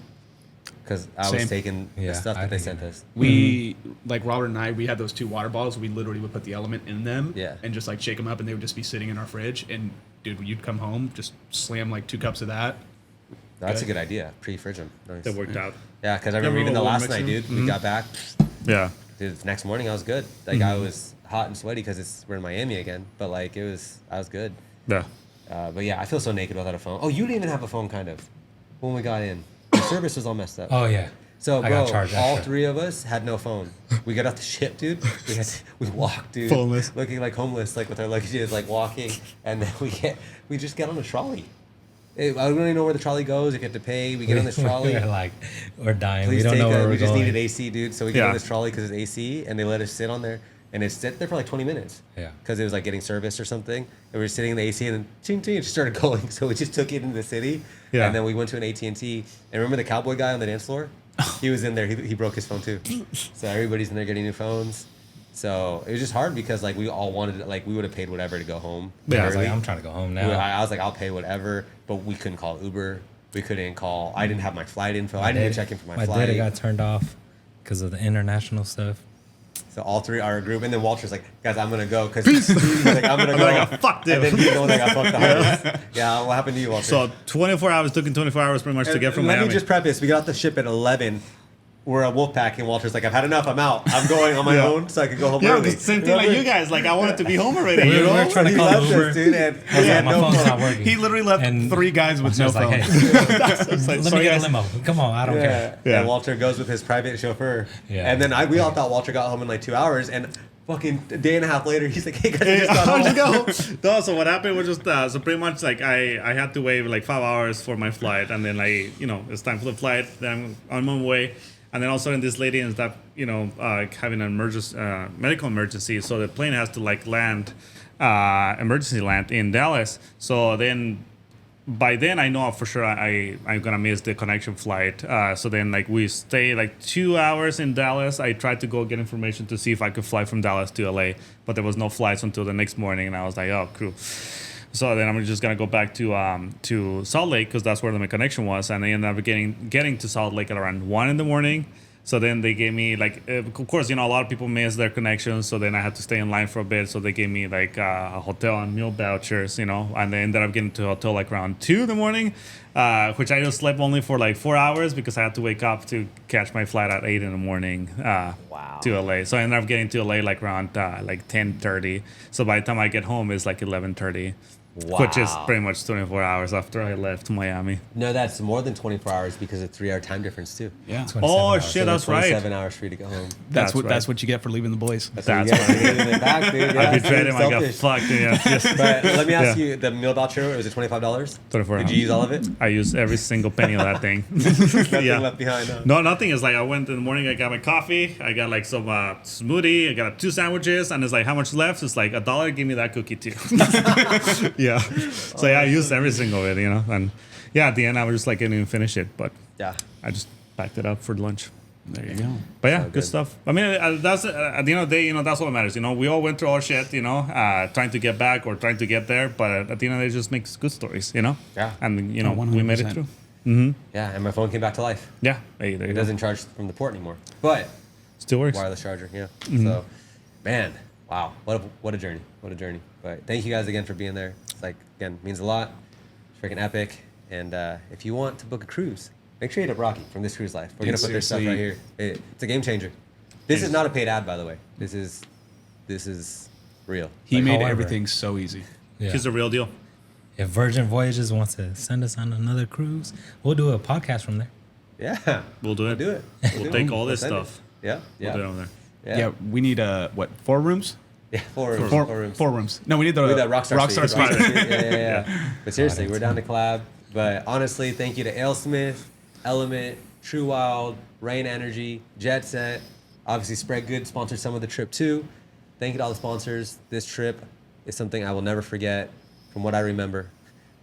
because I was
Same.
taking
Yeah,
the stuff
I
that they
didn't
sent
either.
us.
We like Robert and I. We had those 2 water bottles. We literally would put the element in them,
Yeah.
and just like shake them up, and they would just be sitting in our fridge. And dude, when you'd come home, just slam like 2 cups of that.
That's a good idea. Pre-fridge them. Nice.
That worked out.
Yeah, because I remember even the
remember
last
what we
night,
mixed
dude, we got back.
Yeah.
Dude, the next morning I was good. Like I was hot and sweaty because we're in Miami again. But like I was good.
Yeah.
But yeah, I feel so naked without a phone. Oh, you didn't even have a phone, kind of, when we got in. The service was all messed up.
Oh, yeah.
So,
I got
bro,
charged
all
extra.
3 of us had no phone. We got off the ship, dude. We walked, dude.
Phoneless.
Looking like homeless, like with our luggages, like walking. And then we just get on a trolley. I don't really know where the trolley goes. If you have to pay, we get on this trolley.
We're like, we're dying.
Please
we don't
take
know where
us.
we're
We just
going.
needed AC, dude. So we get
Yeah.
on this trolley because it's AC, and they let us sit on there. And it sit there for like 20 minutes.
Yeah.
Because it was like getting service or something. And we were sitting in the AC, and then ching, ching, it just started going. So we just took it into the city.
Yeah.
And then we went to an AT&T. And remember the cowboy guy on the dance floor? He was in there. He broke his phone too. So everybody's in there getting new phones. So it was just hard because like we all wanted, like we would have paid whatever to go home.
Yeah,
I was like,
early.
I'm trying to go home now.
I was like, I'll pay whatever. But we couldn't call Uber. We couldn't call. I didn't have my flight info. I didn't even check in for my flight.
data got turned off because of the international stuff.
So all 3 are a group, and then Walter's like, "Guys, I'm gonna go," because he's like, "I'm gonna go."
like, "I fucked
And
him."
then he's the one that got fucked the hardest. Yeah, what happened to you, Walter?
So 24 hours, took him 24 hours pretty much to get from
Let
Miami.
me just preface: we got off the ship at 11. We're at Wolfpack, and Walter's like, "I've had enough. I'm out. I'm going on my
Yeah.
own, so I can go home
yeah,
early."
the same thing like you guys. Like I wanted to be home already.
We
You
were
know?
trying to
He
call
left
Uber.
us, dude, and
I was
he
like,
had
my
no
phone's
phone.
not working.
He literally left
And
3 guys with
I
no
was like,
phone.
hey,
It's like,
let
sorry,
me get a
guys.
limo. Come on, I don't care.
Yeah.
And Walter goes with his private chauffeur.
Yeah.
And then we all thought Walter got home in like 2 hours, and fucking a day and a half later, he's like, "Hey guys, I just got
How'd
home."
you go? No, so what happened was just so pretty much like I had to wait like 5 hours for my flight, and then it's time for the flight. Then I'm on my way, and then all of a sudden this lady ends up having an emergency, medical emergency, so the plane has to like land, emergency land in Dallas. So then. By then, I know for sure I'm gonna miss the connection flight. So then, like we stay like 2 hours in Dallas. I tried to go get information to see if I could fly from Dallas to LA, but there was no flights until the next morning, and I was like, "Oh, cool." So then I'm just gonna go back to Salt Lake because that's where my connection was, and I ended up getting to Salt Lake at around 1 in the morning. So then they gave me like, of course, a lot of people miss their connections. So then I had to stay in line for a bit. So they gave me like a hotel and meal vouchers, and they ended up getting to a hotel like around 2 in the morning, which I just slept only for like 4 hours because I had to wake up to catch my flight at 8 in the morning to LA. So I ended up getting to LA like around like 10:30. So by the time I get home, it's like 11:30. Which is
Wow.
pretty much 24 hours after I left Miami.
No, that's more than 24 hours because of 3-hour time difference too.
Yeah.
27
Oh
hours.
shit,
So
that's right.
27 hours for you to go home.
That's
That's
that's what you get for leaving the boys.
That's
That's
what you
right.
get. Getting it back, dude. Yeah,
I betrayed him. I got
selfish.
fucked. Yeah, yes.
But let me ask
Yeah.
you, the meal voucher, was it $25?
24
Did you use all of it?
I used every single penny of that thing.
Nothing
Yeah.
left behind. Huh?
No, nothing. Is like I went in the morning. I got my coffee. I got like some smoothie. I got 2 sandwiches, and it's like how much left? It's like $1. Give me that cookie too. Yeah. So yeah, I used every single bit, and yeah, at the end I was just like, I didn't even finish it, but
Yeah.
I just packed it up for lunch.
There you go.
But yeah,
So
good
good.
stuff. I mean, that's at the end of the day, that's what matters. We all went through our shit, trying to get back or trying to get there. But at the end of the day, it just makes good stories,
Yeah.
And
Oh,
we made it
100%.
through.
Yeah, and my phone came back to life.
Yeah, hey, there you
It
go.
doesn't charge from the port anymore. But
Still works.
wireless charger, yeah.
Mm-hmm.
So, man, wow, what a journey, what a journey. But thank you guys again for being there. It's like, again, means a lot. It's freaking epic. And if you want to book a cruise, make sure you hit up Rocky from This Cruise Life. We're gonna put their stuff right here. It's a game changer. This is not a paid ad, by the way. This is real.
He made
however-
everything so easy.
Yeah.
She's the real deal.
If Virgin Voyages wants to send us on another cruise, we'll do a podcast from there.
Yeah,
We'll do it.
do it.
We'll take all this
send it.
stuff.
Yeah,
We'll
yeah,
do it over there.
Yeah, we need 4 rooms?
Yeah, four rooms.
Four,
Four rooms.
4 rooms. No, we need the
With that Rockstar Suite.
Suite.
Yeah. But seriously, we're down to collab. But honestly, thank you to AleSmith, Element, True Wild, Rain Energy, Jet Set. Obviously, Spread Good sponsored some of the trip too. Thank you to all the sponsors. This trip is something I will never forget from what I remember.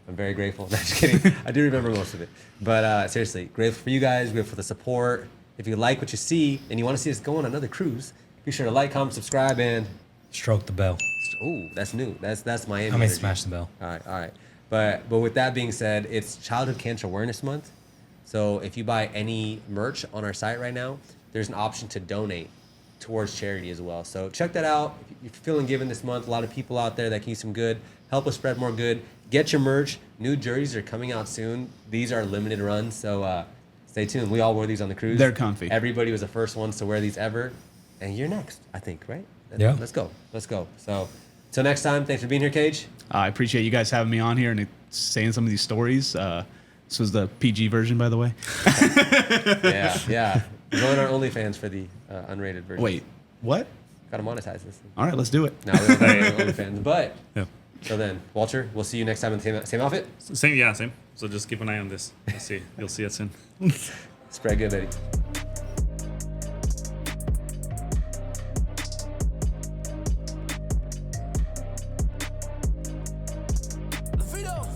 I'm very grateful. No, just kidding. I do remember most of it. But seriously, grateful for you guys. Grateful for the support. If you like what you see and you want to see us go on another cruise, be sure to like, comment, subscribe, and
Stroke the bell.
oh, that's new. That's Miami.
I mean,
energy.
smash the bell.
All right. But with that being said, it's Childhood Cancer Awareness Month. So if you buy any merch on our site right now, there's an option to donate towards charity as well. So check that out. If you're feeling given this month, a lot of people out there that can use some good. Help us spread more good. Get your merch. New jerseys are coming out soon. These are limited runs, so stay tuned. We all wore these on the cruise.
They're comfy.
Everybody was the first ones to wear these ever. And you're next, I think, right?
Yeah.
Let's go. So till next time, thanks for being here, Cage.
I appreciate you guys having me on here and saying some of these stories. This was the PG version, by the way.
Yeah. Join our OnlyFans for the unrated version.
Wait, what?
Gotta monetize this.
All right, let's do it.
No, we don't have OnlyFans. But
Yeah.
so then, Walter, we'll see you next time in the same outfit.
Same. So just keep an eye on this. Let's see. You'll see it soon.
Spread good, baby.
Vito.